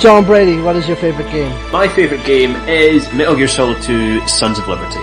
Jon Brady, what is your favourite game? My favourite game is Metal Gear Solid 2 Sons of Liberty.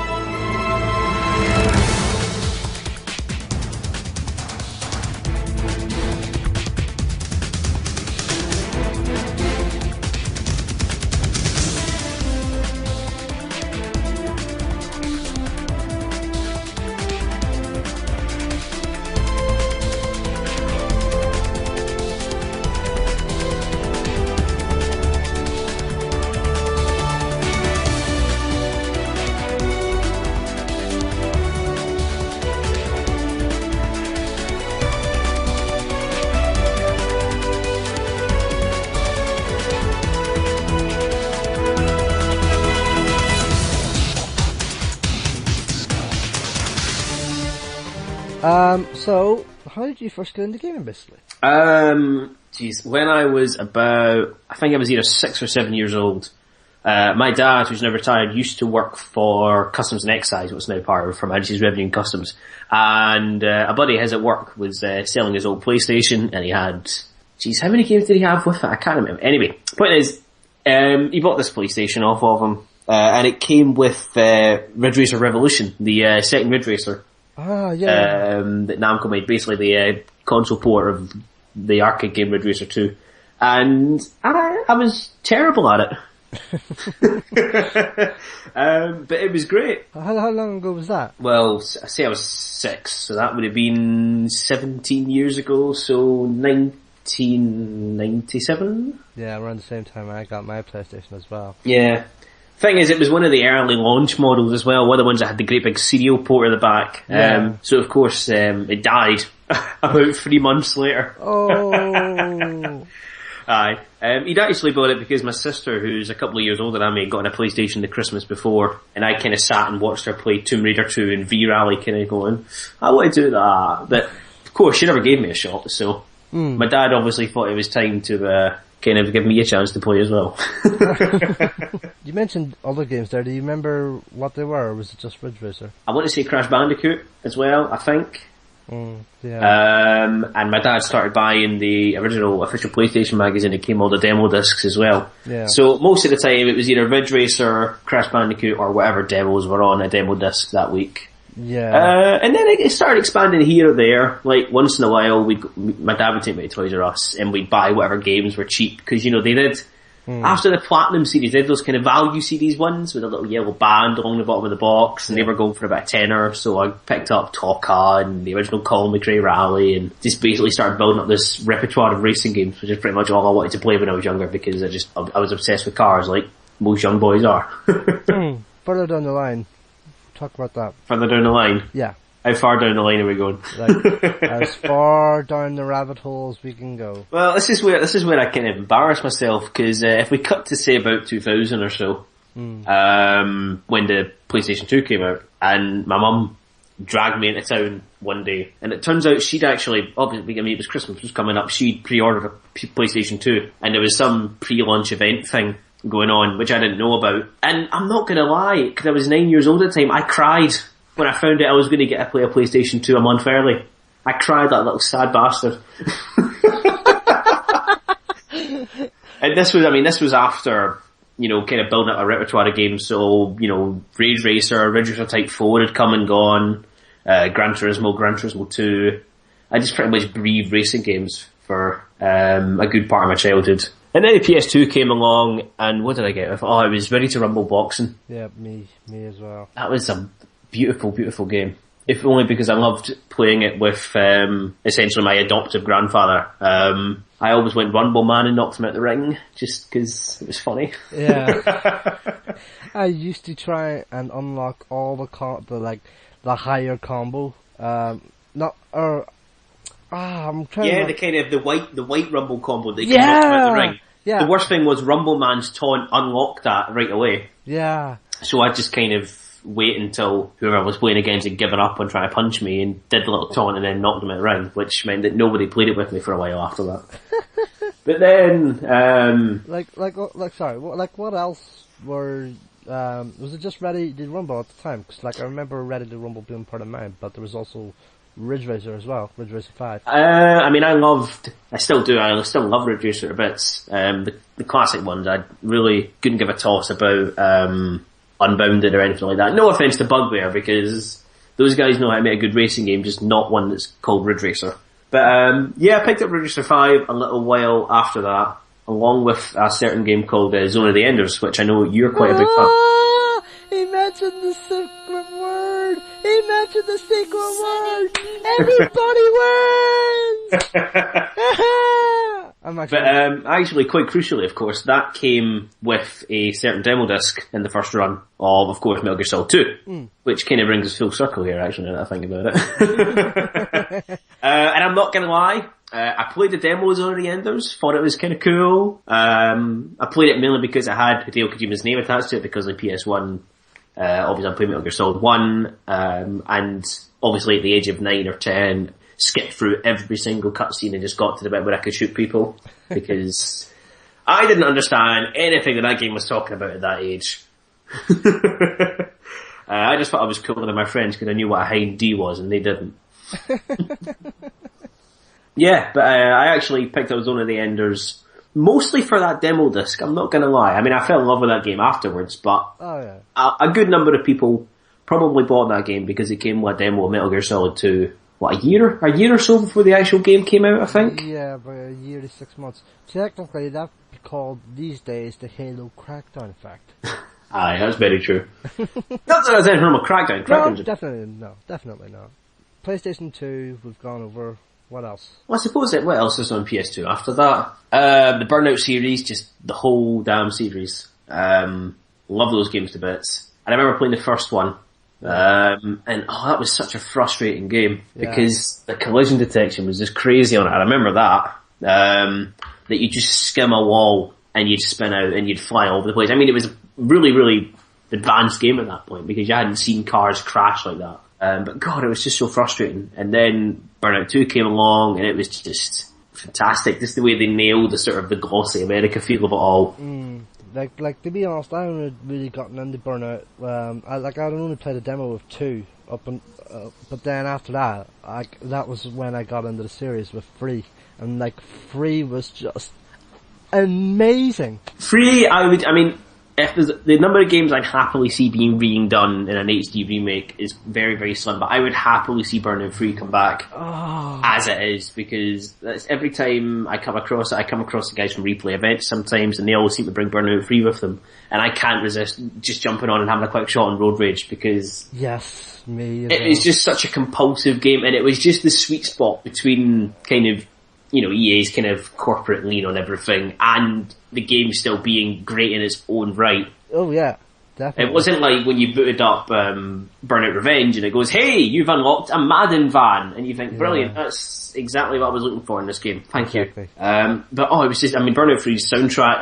So, how did you first get into gaming, basically? When I was about, I think I was either 6 or 7 years old, my dad, who's now retired, used to work for Customs and Excise, what's now part of Her Majesty's Revenue and Customs, and a buddy of his at work was selling his old PlayStation, and he had, how many games did he have with it? I can't remember. Anyway, point is, he bought this PlayStation off of him, and it came with Ridge Racer Revolution, the second Ridge Racer. Ah, yeah. That Namco made, basically the console port of the arcade game Ridge Racer 2. And I was terrible at it. But it was great. How long ago was that? Well, I say I was 6, so that would have been 17 years ago, so 1997? Yeah, around the same time I got my PlayStation as well. Yeah. Thing is, it was one of the early launch models as well, one of the ones that had the great big serial port at the back. Yeah. So of course, it died about 3 months later. Oh. Aye. He'd actually bought it because my sister, who's a couple of years older than me, got on a PlayStation the Christmas before, and I kind of sat and watched her play Tomb Raider 2 and V-Rally, kind of going, I want to do that. But of course, she never gave me a shot, so my dad obviously thought it was time to kind of give me a chance to play as well. You mentioned other games there. Do you remember what they were, or was it just Ridge Racer? I want to say Crash Bandicoot as well, I think. Yeah. And my dad started buying the original official PlayStation magazine. It came all the demo discs as well. Yeah. So most of the time it was either Ridge Racer, Crash Bandicoot, or whatever demos were on a demo disc that week. Yeah. And then it started expanding here or there. Like once in a while, my dad would take me to Toys R Us and we'd buy whatever games were cheap, because you know they did. After the Platinum series, they did those kind of value series ones with a little yellow band along the bottom of the box, and they were going for about $10. So I picked up Tokka and the original Colin McRae Rally, and just basically started building up this repertoire of racing games, which is pretty much all I wanted to play when I was younger, because I was obsessed with cars, like most young boys are. Further down the line, talk about that. Further down the line? Yeah. How far down the line are we going? Like, as far down the rabbit hole as we can go. Well, this is where I kind of embarrass myself, because if we cut to say about 2000 or so, when the PlayStation 2 came out, and my mum dragged me into town one day, and it turns out she'd actually, obviously, I mean, it was Christmas was coming up, she'd pre-ordered a PlayStation 2, and there was some pre-launch event thing going on, which I didn't know about. And I'm not gonna lie, because I was 9 years old at the time, I cried when I found out I was going to get to play a PlayStation 2 a month early. I cried like a little sad bastard. And this was after, you know, kind of building up a repertoire of games. So, you know, Rage Racer, Ridge Racer Type 4 had come and gone, Gran Turismo 2. I just pretty much breathed racing games for a good part of my childhood. And then the PS2 came along, and what did I get? I was Ready to Rumble Boxing. Yeah, me as well. That was a beautiful, beautiful game. If only because I loved playing it with essentially my adoptive grandfather. I always went Rumble Man and knocked him out the ring, just because it was funny. Yeah. I used to try and unlock all the higher combo. I'm trying. Yeah, to the kind of the white Rumble combo that you can knock him out the ring. Yeah. The worst thing was Rumble Man's taunt unlocked that right away. Yeah. So I just kind of wait until whoever I was playing against had given up on trying to punch me, and did the little taunt and then knocked him out of the ring, which meant that nobody played it with me for a while after that. But then, what else were, was it just Ready to Rumble at the time? Cause I remember Ready to Rumble being part of mine, but there was also Ridge Racer as well, Ridge Racer 5. I still do, I still love Ridge Racer a bit. The classic ones, I really couldn't give a toss about, Unbounded or anything like that. No offense to Bugbear, because those guys know how to make a good racing game, just not one that's called Ridge Racer. But, I picked up Ridge Racer 5 a little while after that, along with a certain game called Zone of the Enders, which I know you're quite a big fan. He mentioned the secret word! He mentioned the secret word! Everybody wins! Actually, quite crucially, of course, that came with a certain demo disc in the first run of course, Metal Gear Solid 2, which kind of brings us full circle here, actually, now that I think about it. And I'm not gonna lie, I played the demo of Zone of the Enders, thought it was kind of cool. I played it mainly because it had Hideo Kojima's name attached to it, because on PS1, obviously I'm playing Metal Gear Solid 1, and obviously at the age of 9 or 10, skipped through every single cutscene and just got to the bit where I could shoot people, because I didn't understand anything that game was talking about at that age. I just thought I was cooler than my friends because I knew what a Hind D was and they didn't. Yeah, but I actually picked up Zone of the Enders mostly for that demo disc, I'm not gonna lie. I mean, I fell in love with that game afterwards, but a good number of people probably bought that game because it came with a demo of Metal Gear Solid 2, a year or so before the actual game came out, I think? Yeah, about a year to 6 months. Technically, that'd be called, these days, the Halo Crackdown effect. Aye, that's very true. Not that there's anything wrong with Crackdown. No, definitely not. PlayStation 2, we've gone over. What else? Well, I suppose what else is on PS2 after that? The Burnout series, just the whole damn series. Love those games to bits. And I remember playing the first one, and that was such a frustrating game because the collision detection was just crazy on it. I remember that you just skim a wall and you'd spin out and you'd fly all over the place. I mean, it was a really, really advanced game at that point because you hadn't seen cars crash like that. But God, it was just so frustrating. And then Burnout 2 came along and it was just fantastic. Just the way they nailed the sort of the glossy America feel of it all. Like to be honest, I haven't really gotten into Burnout. I'd only played a demo of 2 but then after that, that was when I got into the series with 3. And 3 was just amazing. 3, if there's the number of games I'd happily see being redone in an HD remake is very, very slim, but I would happily see Burnout 3 come back as it is, because that's every time I come across the guys from Replay Events sometimes, and they always seem to bring Burnout 3 with them, and I can't resist just jumping on and having a quick shot on Road Rage, because yes, me as it is just such a compulsive game, and it was just the sweet spot between kind of, EA's kind of corporate lean on everything and the game still being great in its own right. Oh yeah, definitely. It wasn't like when you booted up Burnout Revenge and it goes, hey, you've unlocked a Madden van, and you think, brilliant, that's exactly what I was looking for in this game. Thank you. But it was just, Burnout 3's soundtrack,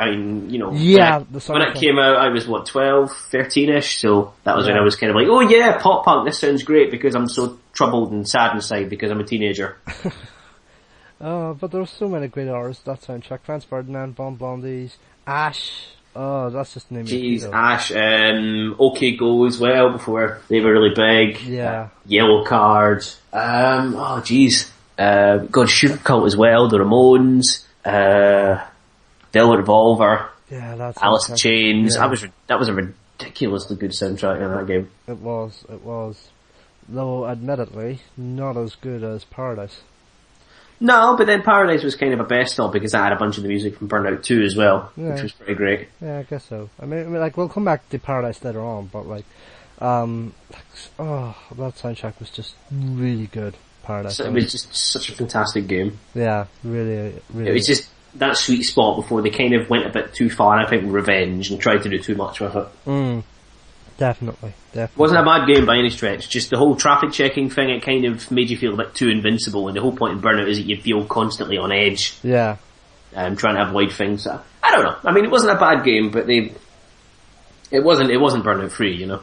when it came out, I was 12, 13ish, so that was when I was kind of like, oh yeah, pop punk, this sounds great, because I'm so troubled and sad inside because I'm a teenager. But there were so many great artists, that soundtrack. Franz Ferdinand, Bon Blondies, Ash. Oh, that's just the name of it. Ash, OK Go as well, before they were really big. Yeah. Yellow Card. God, Sugar Cult as well, the Ramones, Velvet Revolver. Yeah, that's Alice in Chains. Yeah. That was a ridiculously good soundtrack in that game. It was. Though, admittedly, not as good as Paradise. No, but then Paradise was kind of a best of because I had a bunch of the music from Burnout 2 as well, which was pretty great. Yeah, I guess so. I mean, we'll come back to Paradise later on, but that soundtrack was just really good. Paradise. So it was just such a fantastic game. Yeah, really. It was just that sweet spot before they kind of went a bit too far, I think, with Revenge and tried to do too much with it. Definitely. Wasn't a bad game by any stretch, just the whole traffic checking thing, it kind of made you feel a bit too invincible, and the whole point in Burnout is that you feel constantly on edge. Yeah. Trying to avoid things. I don't know. I mean, it wasn't a bad game, but it wasn't Burnout 3,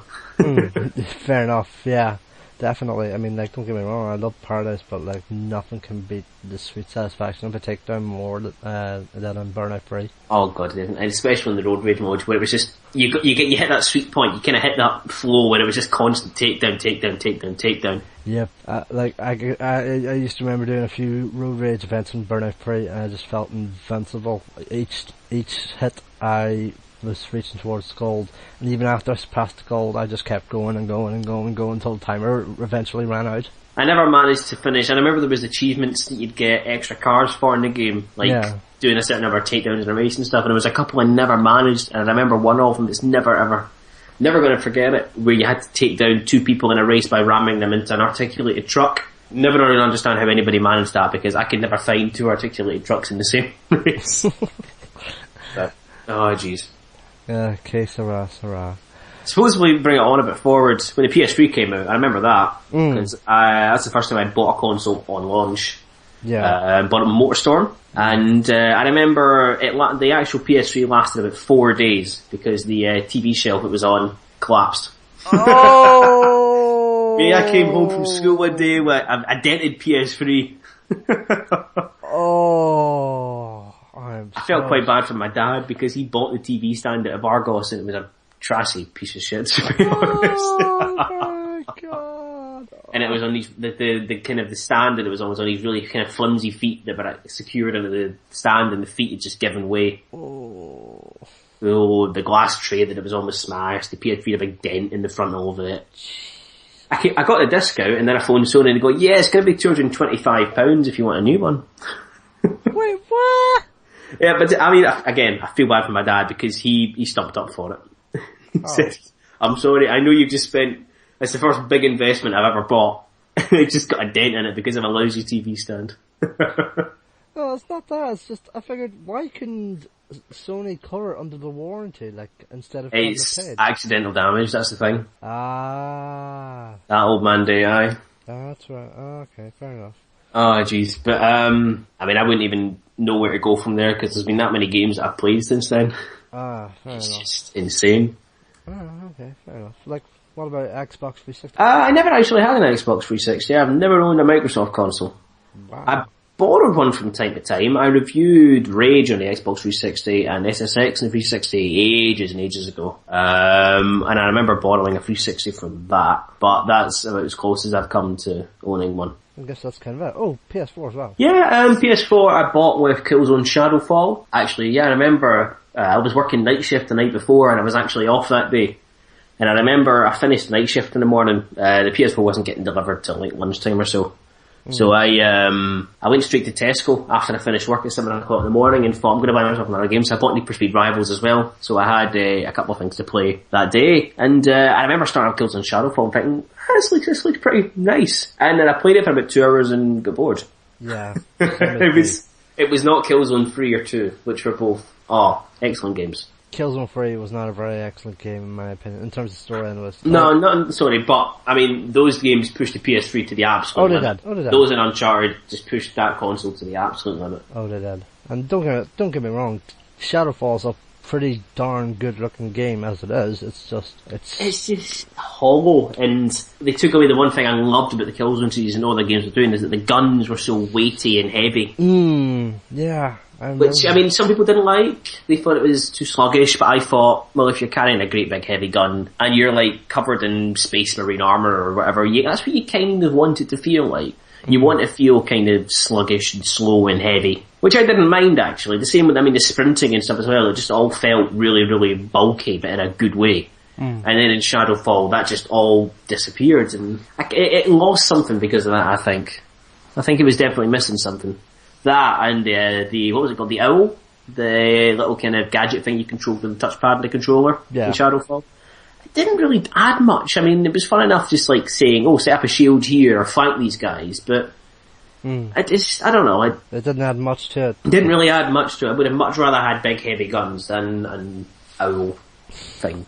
Fair enough, yeah. definitely. I mean, like, don't get me wrong, I love Paradise, but like, nothing can beat the sweet satisfaction of a takedown more than on Burnout 3. Oh god, and especially in the road rage mode where it was just you hit that sweet point, you kind of hit that flow where it was just constant takedown. Yep. I used to remember doing a few road rage events in Burnout 3, and I just felt invincible. Each hit I was reaching towards gold, and even after I surpassed the gold, I just kept going until the timer eventually ran out. I never managed to finish, and I remember there was achievements that you'd get extra cards for in the game, like doing a certain number of takedowns in a race and stuff, and there was a couple I never managed, and I remember one of them is never going to forget it, where you had to take down 2 people in a race by ramming them into an articulated truck. Never really understand how anybody managed that, because I could never find 2 articulated trucks in the same race. But, oh jeez. Yeah, okay, Sarah. Suppose we bring it on a bit forward. When the PS3 came out, I remember that, because that's the first time I bought a console on launch. Yeah. Bought it in MotorStorm, and I remember the actual PS3 lasted about 4 days, because the TV shelf it was on collapsed. Oh! Yeah, I came home from school one day with a dented PS3. Oh! I felt quite bad for my dad, because he bought the TV stand out of Argos, and it was a trashy piece of shit, to be honest. Oh my god! And it was on these, the kind of the stand that it was on these really kind of flimsy feet that were secured under the stand, and the feet had just given way. Oh, the glass tray that it was almost smashed, the PS3 had a big dent in the front of it. I got the disc out, and then I phoned Sony and they go, yeah, it's going to be £225 if you want a new one. Wait, what? Yeah, but I mean, again, I feel bad for my dad, because he stumped up for it. He said, I'm sorry, I know you've just spent, it's the first big investment I've ever bought. It just got a dent in it because of a lousy TV stand. No, it's not that, it's just, I figured, why couldn't Sony cover it under the warranty, like, instead of It's paid? accidental damage, that's the thing. Ah. That old man day, aye. That's right, okay, fair enough. Oh jeez, but I mean, I wouldn't even know where to go from there, because there's been that many games that I've played since then. Fair It's enough. just insane. Okay, fair enough. Like, what about Xbox 360? I never actually had an Xbox 360. I've never owned a Microsoft console. Wow. I borrowed one from time to time. I reviewed Rage on the Xbox 360 and SSX on the 360 ages and ages ago. And I remember borrowing a 360 from that, but that's about as close as I've come to owning one. I guess that's kind of it. Oh, PS4 as well. Yeah, PS4 I bought with Killzone Shadowfall. Actually, yeah, I remember I was working night shift the night before, and I was actually off that day. And I remember I finished night shift in the morning. The PS4 wasn't getting delivered till like lunchtime or so. So I went straight to Tesco after I finished work at 7 o'clock in the morning and thought I'm going to buy myself another game. So I bought Need for Speed Rivals as well. So I had a couple of things to play that day. And I remember starting up Killzone Shadowfall and thinking, this looks pretty nice. And then I played it for about 2 hours and got bored. Yeah. It was not Killzone 3 or 2, which were both excellent games. Killzone 3 was not a very excellent game in my opinion, in terms of story anyways. Sorry, but I mean, those games pushed the PS3 to the absolute limit. They did. Those in Uncharted just pushed that console to the absolute limit. Oh, they did. And don't get me wrong, Shadowfall's a pretty darn good looking game as it is. It's just hollow, and they took away the one thing I loved about the Killzone series and all the games were doing, is that the guns were so weighty and heavy. Yeah. Which, I mean, some people didn't like. They thought it was too sluggish, but I thought, well, if you're carrying a great big heavy gun and you're like covered in Space Marine armor or whatever, that's what you kind of want it to feel like. You want it to feel kind of sluggish and slow and heavy, which I didn't mind actually. The same with, the sprinting and stuff as well. It just all felt really, really bulky, but in a good way. And then in Shadowfall, that just all disappeared, and it lost something because of that. I think it was definitely missing something. That and the what was it called? The owl, the little kind of gadget thing you control with the touchpad and the controller in Shadowfall. It didn't really add much. I mean, it was fun enough just like saying, "Oh, set up a shield here or fight these guys," but I don't know. It didn't add much to it. Didn't really add much to it. I would have much rather had big heavy guns than an owl thing.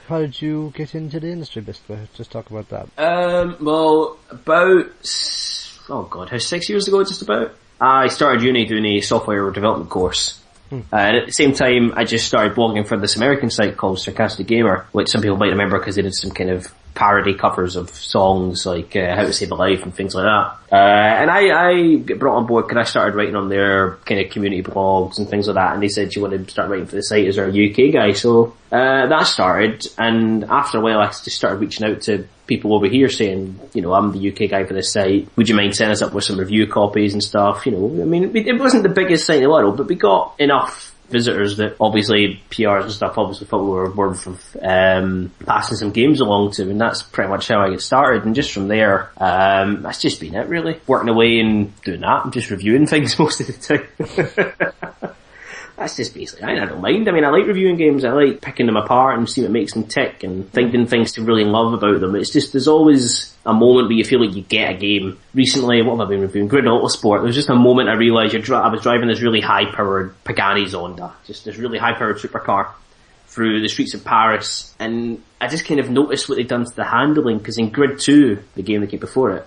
How did you get into the industry, basically? Just talk about that. Well, about 6 years ago, just about. I started uni doing a software development course, And at the same time, I just started blogging for this American site called Sarcastic Gamer, which some people might remember because they did some kind of parody covers of songs like How to Save a Life and things like that. And I got brought on board because I started writing on their kind of community blogs and things like that, and they said, you want to start writing for the site as our UK guy? So that started, and after a while I just started reaching out to people over here saying, I'm the UK guy for this site, would you mind setting us up with some review copies and stuff? It wasn't the biggest site in the world, but we got enough visitors that obviously PRs and stuff obviously thought we were worth of passing some games along to, and that's pretty much how I get started. And just from there, that's just been it really. Working away and doing that, and just reviewing things most of the time. That's just basically, I don't mind. I like reviewing games. I like picking them apart and seeing what makes them tick and finding things to really love about them. It's just, there's always a moment where you feel like you get a game. Recently, what have I been reviewing? Grid Autosport. There was just a moment I realised I was driving this really high-powered Pagani Zonda, just this really high-powered supercar, through the streets of Paris, and I just kind of noticed what they'd done to the handling, because in Grid 2, the game that came before it,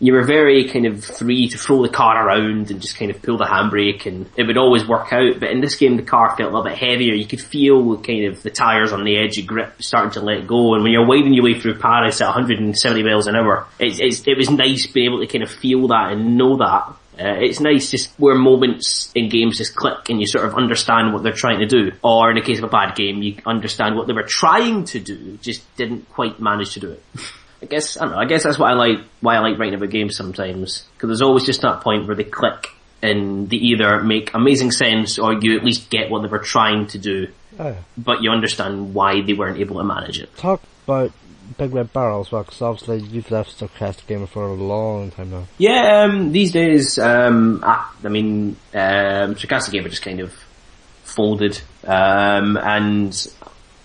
you were very kind of free to throw the car around and just kind of pull the handbrake, and it would always work out. But in this game, the car felt a little bit heavier. You could feel kind of the tyres on the edge of grip starting to let go, and when you're winding your way through Paris at 170 miles an hour, it was nice being able to kind of feel that and know that. It's nice just where moments in games just click and you sort of understand what they're trying to do. Or in the case of a bad game, you understand what they were trying to do, just didn't quite manage to do it. I guess that's why I like writing about games sometimes. Because there's always just that point where they click and they either make amazing sense or you at least get what they were trying to do. Oh, yeah. But you understand why they weren't able to manage it. Talk about Big Red Barrel as well, because obviously you've left Sarcastic Gamer for a long time now. Yeah, these days, Sarcastic Gamer just kind of folded, and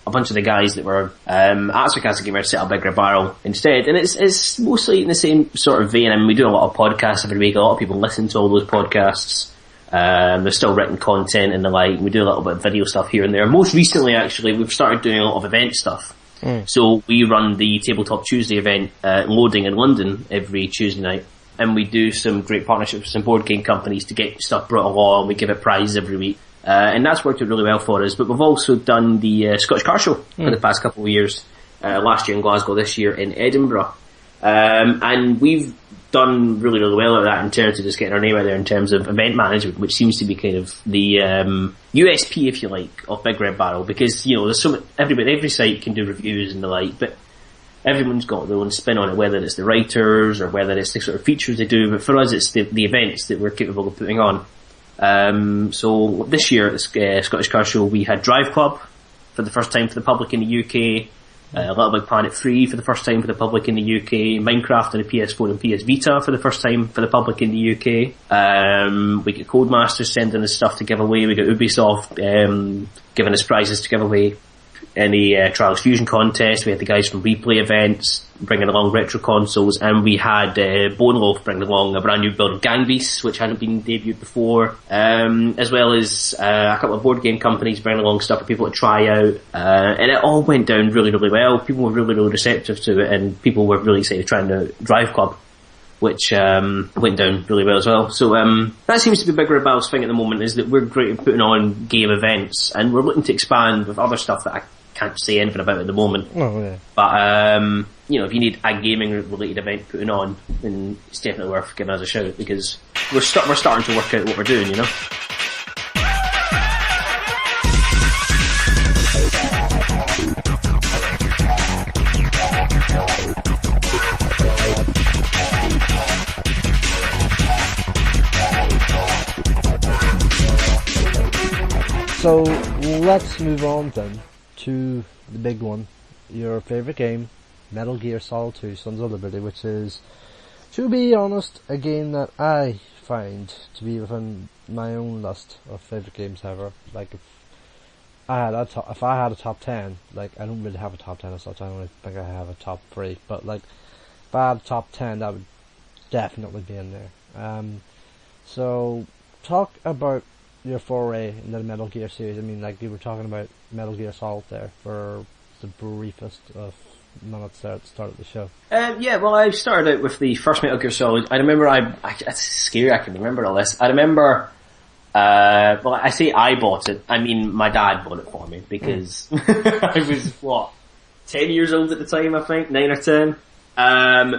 a bunch of the guys that were at Sarcastic Gamer set up Big Red Barrel instead, and it's mostly in the same sort of vein. We do a lot of podcasts every week. A lot of people listen to all those podcasts. There's still written content and the like. We do a little bit of video stuff here and there. Most recently, actually, we've started doing a lot of event stuff. So we run the Tabletop Tuesday event at Loading in London every Tuesday night, and we do some great partnerships with some board game companies to get stuff brought along. We give it prizes every week, and that's worked out really well for us. But we've also done the Scottish Car Show for the past couple of years, last year in Glasgow, this year in Edinburgh, and we've done really, really well at that in terms of just getting our name out there in terms of event management, which seems to be kind of the USP, if you like, of Big Red Barrel, because there's so much, every site can do reviews and the like, but everyone's got their own spin on it, whether it's the writers or whether it's the sort of features they do. But for us, it's the events that we're capable of putting on. So this year at the Scottish Car Show, we had Drive Club for the first time for the public in the UK. Little Big Planet 3 for the first time for the public in the UK, Minecraft on the PS4 and PS Vita for the first time for the public in the UK. We get Codemasters sending us stuff to give away, we got Ubisoft giving us prizes to give away in the Trials Fusion contest, we had the guys from Replay Events bringing along retro consoles, and we had Bone Loaf bringing along a brand new build of Gang Beasts, which hadn't been debuted before, as well as a couple of board game companies bringing along stuff for people to try out, and it all went down really, really well. People were really, really receptive to it, and people were really excited trying to Drive Club, which went down really well as well. So that seems to be Big Red Barrel's thing at the moment, is that we're great at putting on game events, and we're looking to expand with other stuff that I can't say anything about at the moment. Oh, yeah. But if you need a gaming related event putting on, then it's definitely worth giving us a shout, because we're starting to work out what we're doing, So let's move on then to the big one, your favourite game, Metal Gear Solid 2 Sons of Liberty, which is, to be honest, a game that I find to be within my own list of favourite games ever. Like, if I had a top 10, like, I don't really have a top 10 as such, I only think I have a top 3, but like, if I had a top 10, that would definitely be in there. So, talk about your foray into the Metal Gear series. I mean, like, you were talking about Metal Gear Solid there for the briefest of minutes there at the start of the show. Well, I started out with the first Metal Gear Solid. I remember, it's scary I can remember all this. I remember Well, I say I bought it. I mean, my dad bought it for me because I was 10 years old at the time, I think, 9 or 10.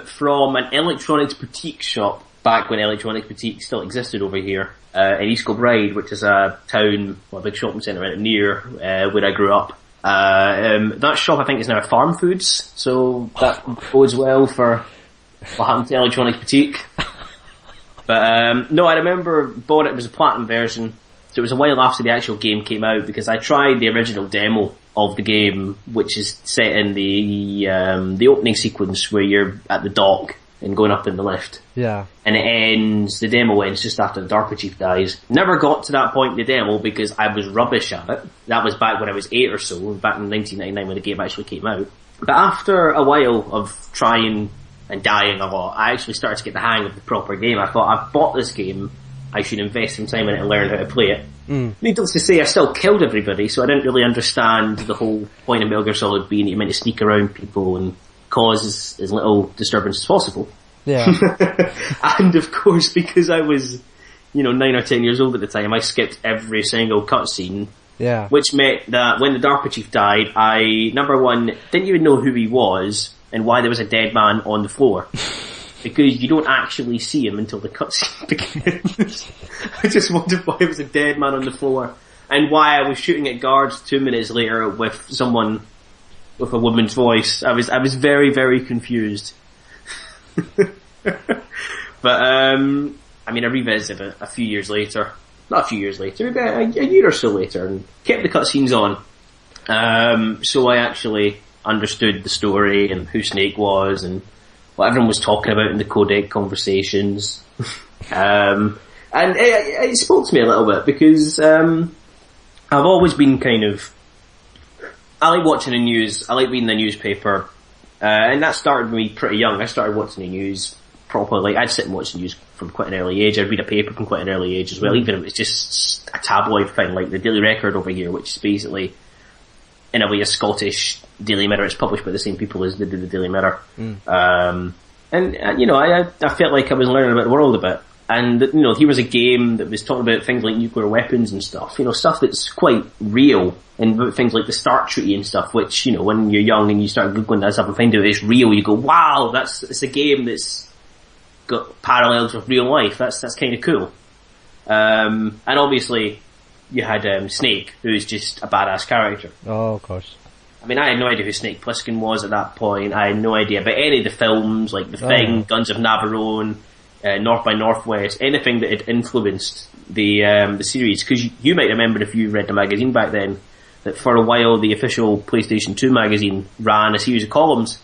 From an electronics boutique shop back when electronics boutiques still existed over here in East Kilbride, which is a town, a big shopping centre near where I grew up. That shop I think is now a Farm Foods, so that bodes well for what happened to electronics boutique. But no, I remember bought it was a platinum version, so it was a while after the actual game came out because I tried the original demo of the game, which is set in the opening sequence where you're at the dock and going up in the lift. Yeah. And the demo ends just after the DARPA chief dies. Never got to that point in the demo because I was rubbish at it. That was back when I was 8 or so, back in 1999 when the game actually came out. But after a while of trying and dying a lot, I actually started to get the hang of the proper game. I thought, I've bought this game, I should invest some time in it and learn how to play it. Needless to say, I still killed everybody, so I didn't really understand the whole point of Metal Gear Solid being that you're meant to sneak around people and cause as little disturbance as possible. Yeah. And of course, because I was, 9 or 10 years old at the time, I skipped every single cutscene. Yeah. Which meant that when the DARPA chief died, I, number one, didn't even know who he was and why there was a dead man on the floor. Because you don't actually see him until the cutscene begins. I just wondered why there was a dead man on the floor and why I was shooting at guards 2 minutes later with someone with a woman's voice. I was very, very confused. But I revisited it a few years later. Not a few years later, maybe a year or so later, and kept the cutscenes on. So I actually understood the story and who Snake was and what everyone was talking about in the codec conversations. And it spoke to me a little bit because I've always been I like watching the news, I like reading the newspaper, and that started with me pretty young. I started watching the news properly. I'd sit and watch the news from quite an early age. I'd read a paper from quite an early age as well, even if it was just a tabloid thing like the Daily Record over here, which is basically, in a way, a Scottish Daily Mirror. It's published by the same people as the Daily Mirror. I felt like I was learning about the world a bit. And, here was a game that was talking about things like nuclear weapons and stuff, stuff that's quite real, and about things like the START Treaty and stuff, which, when you're young and you start Googling that stuff and find out it's real, you go, wow, it's a game that's got parallels with real life. That's kind of cool. And obviously, you had Snake, who's just a badass character. Oh, of course. I had no idea who Snake Plissken was at that point. I had no idea about any of the films, like The Thing, Guns of Navarone, North by Northwest, anything that had influenced the series. Because you might remember, if you read the magazine back then, that for a while the official PlayStation 2 magazine ran a series of columns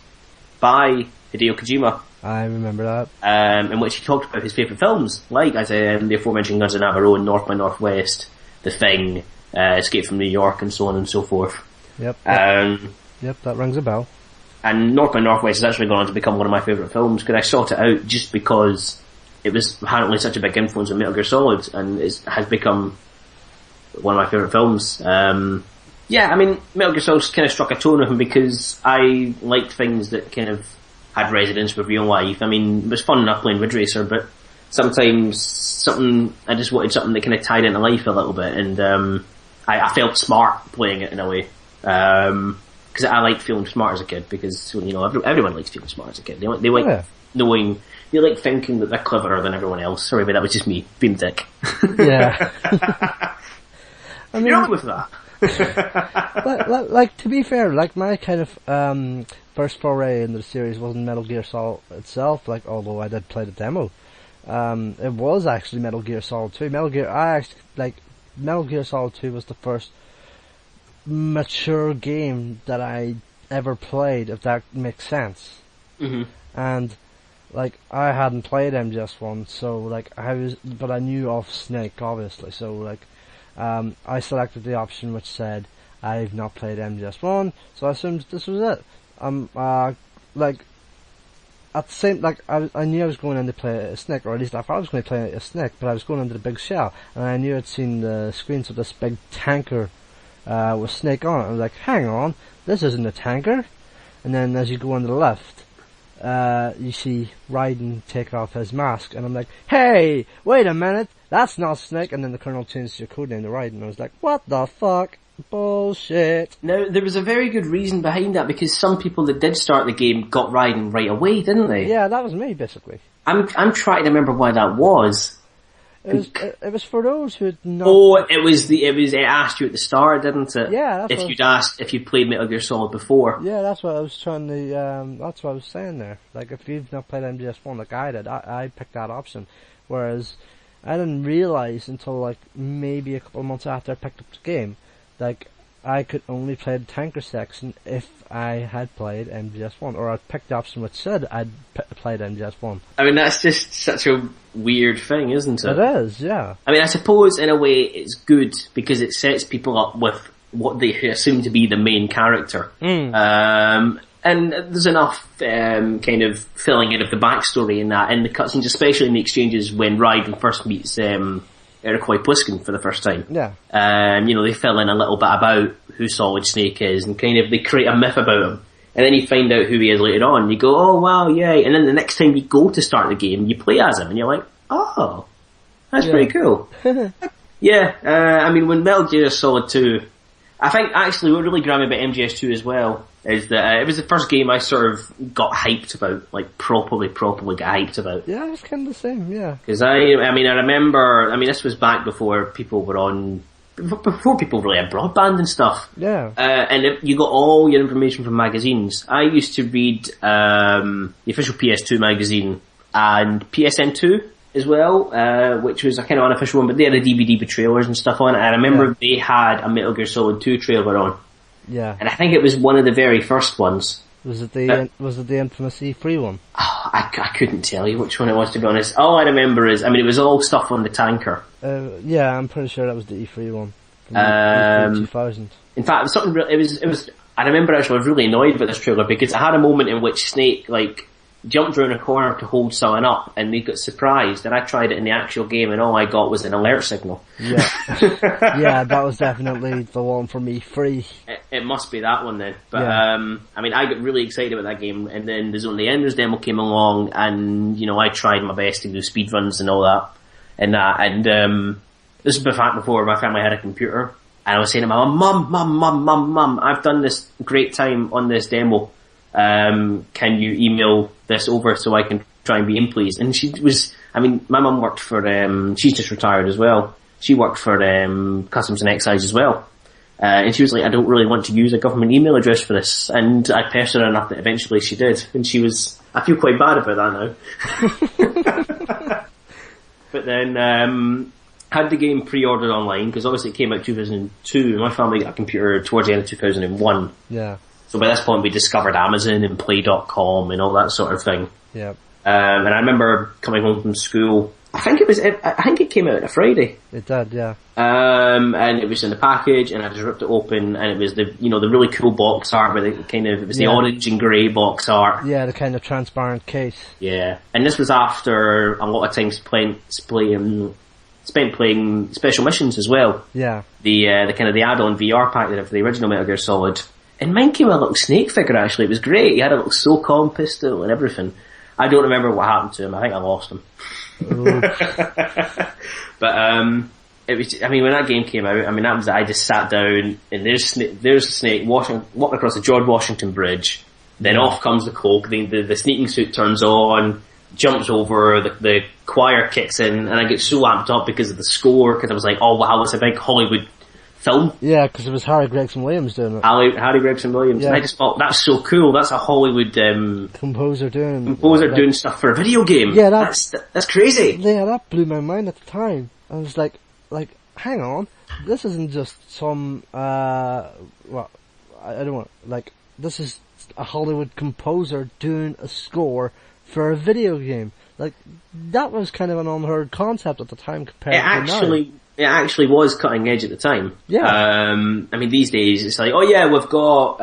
by Hideo Kojima. I remember that. In which he talked about his favourite films, like as the aforementioned Guns of Navarone, North by Northwest, The Thing, Escape from New York, and so on and so forth. Yep, that rings a bell. And North by Northwest has actually gone on to become one of my favourite films, because I sought it out just because it was apparently such a big influence on Metal Gear Solid, and it has become one of my favourite films. Metal Gear Solid kind of struck a tone with me because I liked things that kind of had resonance with real life. It was fun enough playing Ridge Racer, but sometimes I just wanted something that kind of tied into life a little bit, and I felt smart playing it in a way. Because I liked feeling smart as a kid, because everyone likes feeling smart as a kid. They like knowing, they like thinking that they're cleverer than everyone else. Sorry, but that was just me being a dick. Yeah. You're up with that. Like, to be fair, like my kind of first foray into the series wasn't Metal Gear Solid itself. Like, although I did play the demo, it was actually Metal Gear Solid 2. Metal Gear Solid 2 was the first mature game that I ever played, if that makes sense. Mm-hmm. And like, I hadn't played MGS1, so but I knew of Snake, obviously, so like, I selected the option which said I've not played MGS1, so I assumed this was it. At the same, I knew I was going in to play a Snake, or at least I thought I was going to play a Snake, but I was going into the big shell, and I knew I'd seen the screens of this big tanker with Snake on it. I was like, hang on, this isn't a tanker. And then as you go on to the left, you see Raiden take off his mask, and I'm like, hey, wait a minute, that's not Snake, and then the Colonel changed your code name to Raiden, and I was like, what the fuck? Bullshit. Now, there was a very good reason behind that, because some people that did start the game got Raiden right away, didn't they? Yeah, that was me, basically. I'm trying to remember why that was. It was for those who had not... Oh, it asked you at the start, didn't it? Yeah, that's if you'd played Metal Gear Solid before. Yeah, that's what I was trying to, that's what I was saying there. Like, if you've not played MGS1 like I did, I picked that option. Whereas, I didn't realise until, like, maybe a couple of months after I picked up the game, like, I could only play the tanker section if I had played MGS1, or I'd picked the option which said I'd played MGS1. I mean, that's just such a weird thing, isn't it? It is, yeah. I mean, I suppose in a way it's good because it sets people up with what they assume to be the main character. And there's enough kind of filling in of the backstory in that, in the cutscenes, especially in the exchanges when Raiden first meets Iroquois Pliskin for the first time. Yeah. They fill in a little bit about who Solid Snake is and kind of they create a myth about him. And then you find out who he is later on. You go, oh wow, yay. And then the next time you go to start the game, you play as him and you're like, oh, that's pretty cool. Yeah, I mean, when Metal Gear Solid 2, I think actually what really grabbed me about MGS2 as well is that it was the first game I sort of got hyped about, like properly got hyped about. Yeah, it was kind of the same, yeah. Because I remember, this was back before people really had broadband and stuff. Yeah. And you got all your information from magazines. I used to read the official PS2 magazine and PSN2 as well, which was a kind of unofficial one, but they had a DVD with trailers and stuff on it. And I remember they had a Metal Gear Solid 2 trailer on. Yeah. And I think it was one of the very first ones. Was it the infamous E3 one? Oh, I couldn't tell you which one it was, to be honest. All I remember is, it was all stuff on the tanker. Yeah, I'm pretty sure that was the E3 one. E3 2000. In fact, it was, I remember actually I was really annoyed about this trailer because it had a moment in which Snake, jumped around a corner to hold someone up and they got surprised, and I tried it in the actual game and all I got was an alert signal. Yeah. Yeah, that was definitely the one for me, free. It must be that one then. But, I got really excited about that game, and then the Zone of the Enders demo came along and, I tried my best to do speedruns and all that. And this was before my family had a computer, and I was saying to my mum, I've done this great time on this demo. Can you email this over so I can try and be in, please? And she was, my mum worked for, she's just retired as well. She worked for, Customs and Excise as well. And she was like, I don't really want to use a government email address for this. And I pestered her enough that eventually she did. And I feel quite bad about that now. But then, had the game pre-ordered online, because obviously it came out 2002, and my family got a computer towards the end of 2001. Yeah. So by this point we discovered Amazon and Play.com and all that sort of thing. Yeah. And I remember coming home from school. I think it came out on a Friday. It did, yeah. And it was in the package, and I just ripped it open, and it was the really cool box art with the orange and grey box art. Yeah, the kind of transparent case. Yeah. And this was after a lot of time spent playing special missions as well. Yeah. The kind of the add-on VR pack that had for the original Metal Gear Solid. And mine came with a little Snake figure, actually. It was great. He had a little SOCOM pistol and everything. I don't remember what happened to him. I think I lost him. But, it was, when that game came out, that was, I just sat down and there's Snake walking across the George Washington Bridge. Then off comes the Coke, the sneaking suit turns on, jumps over, the choir kicks in, and I get so amped up because of the score, because I was like, oh wow, it's a big Hollywood film. Yeah, because it was Harry Gregson Williams doing it. Harry Gregson Williams. Yeah. And I just thought, that's so cool. That's a Hollywood composer doing stuff for a video game. Yeah, that's crazy. Yeah, that blew my mind at the time. I was like, hang on, this isn't just some I don't want, this is a Hollywood composer doing a score for a video game. That was kind of an unheard concept at the time compared to now. It actually was cutting edge at the time. Yeah. These days it's like, oh yeah, we've got,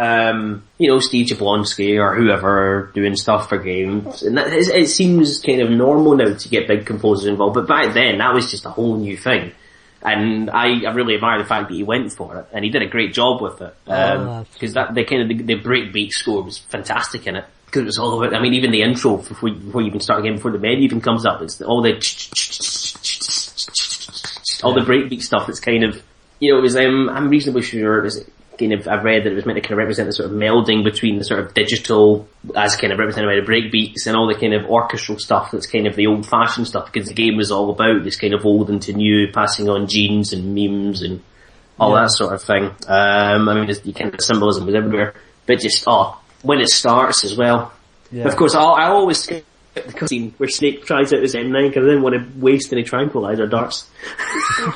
Steve Jablonsky or whoever doing stuff for games. And it seems kind of normal now to get big composers involved, but back then that was just a whole new thing. And I really admire the fact that he went for it, and he did a great job with it. Because the breakbeat score was fantastic in it. because it was all about, I mean, even the intro, before you even start the game, before the menu even comes up, it's all the breakbeat stuff that's kind of, you know, it was, I'm reasonably sure it was kind of, I've read that it was meant to kind of represent the sort of melding between the sort of digital, as kind of represented by the breakbeats, and all the kind of orchestral stuff that's kind of the old-fashioned stuff, because the game was all about this kind of old into new, passing on genes and memes and all that sort of thing. I mean, the kind of symbolism was everywhere, but just, when it starts as well. Yeah. Of course, I always skip the cutscene where Snake tries out his M9 because I didn't want to waste any tranquilizer darts.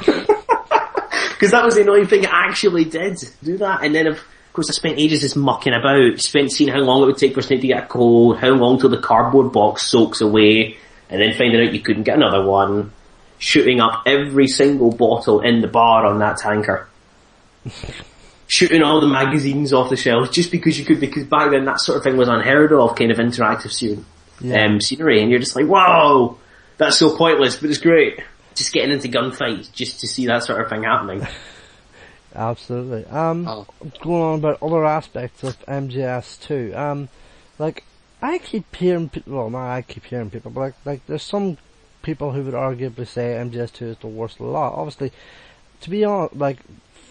Because that was the annoying thing, it actually did do that. And then, of course, I spent ages just mucking about, spent seeing how long it would take for Snake to get a code, how long till the cardboard box soaks away, and then finding out you couldn't get another one, shooting up every single bottle in the bar on that tanker. Shooting all the magazines off the shelves just because you could, because back then that sort of thing was unheard of, kind of interactive scenery, and you're just like, whoa, that's so pointless, but it's great. Just getting into gunfights just to see that sort of thing happening. Absolutely. Going on about other aspects of MGS2, like, I keep hearing people, well, not I keep hearing people, but like there's some people who would arguably say MGS2 is the worst of the lot. Obviously, to be honest, like,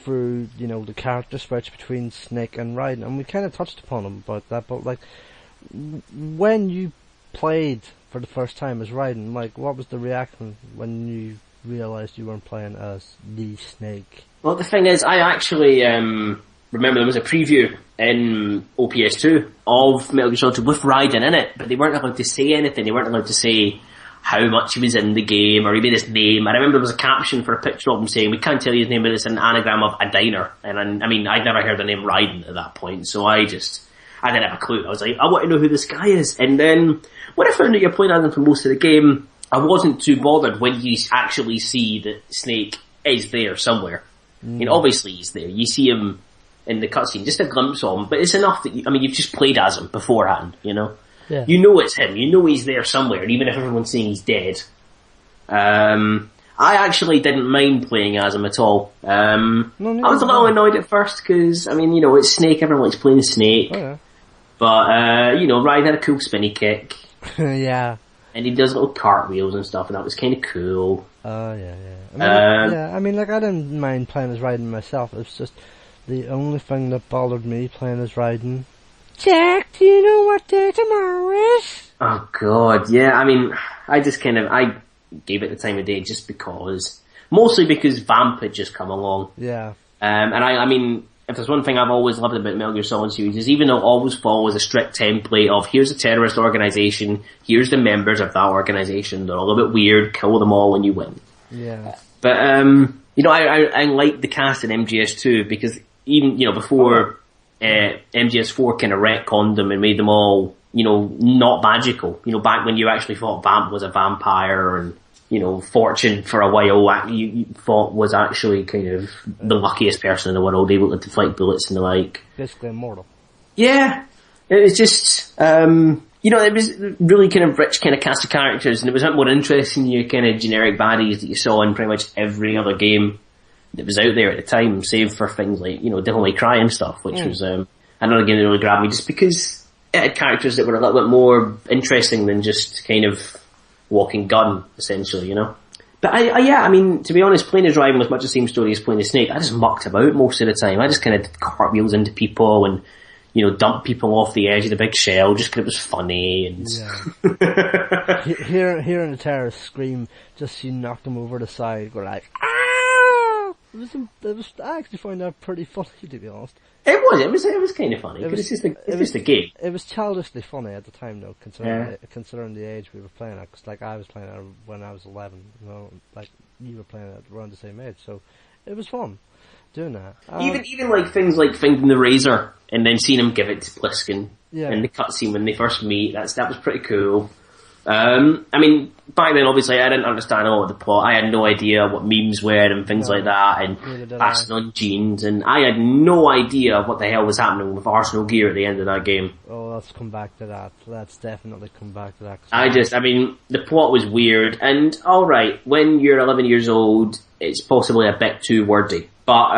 through, you know, the character switch between Snake and Raiden, and we kind of touched upon them about that, but like, when you played for the first time as Raiden, like, what was the reaction when you realised you weren't playing as the Snake? Well, the thing is, I actually remember there was a preview in OPS2 of Metal Gear Solid 2 with Raiden in it, but they weren't allowed to say anything. They weren't allowed to say how much he was in the game, or even his name. I remember there was a caption for a picture of him saying, we can't tell you his name, but it's an anagram of a diner. And I mean, I'd never heard the name Raiden at that point, so I didn't have a clue. I was like, I want to know who this guy is. And then, when I found out you're playing as him for most of the game, I wasn't too bothered when you actually see that Snake is there somewhere. I mean, obviously he's there. You see him in the cutscene, just a glimpse of him, but it's enough that you've just played as him beforehand, you know? Yeah. You know it's him. You know he's there somewhere, and even if everyone's saying he's dead. I actually didn't mind playing as him at all. I was a little annoyed at first, because, I mean, you know, it's Snake, everyone likes playing Snake. Oh, yeah. But, you know, Raiden had a cool spinny kick. Yeah. And he does little cartwheels and stuff, and that was kind of cool. Oh, yeah. I mean, like, I didn't mind playing as Raiden myself. It was just the only thing that bothered me playing as Raiden. Jack, do you know what day tomorrow is? Oh god, yeah, I mean, I gave it the time of day just because, mostly because Vamp had just come along. Yeah. And I mean, if there's one thing I've always loved about Metal Gear Solid series is even though it always follows a strict template of here's a terrorist organisation, here's the members of that organisation, they're all a bit weird, kill them all and you win. Yeah. But, you know, I liked the cast in MGS2 because even, you know, before MGS4 kind of retconned them and made them all, you know, not magical. You know, back when you actually thought Vamp was a vampire and, you know, Fortune for a while you thought was actually kind of the luckiest person in the world, able to deflect bullets and the like. Basically immortal. Yeah. It was just, you know, it was really kind of rich kind of cast of characters, and it was a bit more interesting than your kind of generic baddies that you saw in pretty much every other game that was out there at the time, save for things like, you know, Devil May Cry and stuff, which was another game that really grabbed me, just because it had characters that were a little bit more interesting than just kind of walking gun, essentially, you know. But I mean, to be honest, playing as Raiden was much the same story as playing as Snake. I just mucked about most of the time. I just kind of did cartwheels into people and, you know, dumped people off the edge of the big shell just because it was funny. And yeah. Hearing the terrorist scream, just you knocked them over the side, go like, ah! I actually find that pretty funny, to be honest. It was kind of funny, because it's just a game. It was childishly funny at the time, though, considering the age we were playing at, because, like, I was playing it when I was 11, you know, like, you were playing it around the same age, so it was fun doing that. Even like things like finding the razor, and then seeing him give it to Pliskin, in the cutscene when they first meet, that was pretty cool. I mean, back then, obviously, I didn't understand all of the plot. I had no idea what memes were and things like that, and passing on genes, and I had no idea what the hell was happening with Arsenal Gear at the end of that game. Oh, let's come back to that. Let's definitely come back to that. I mean, the plot was weird, and alright, when you're 11 years old, it's possibly a bit too wordy. But,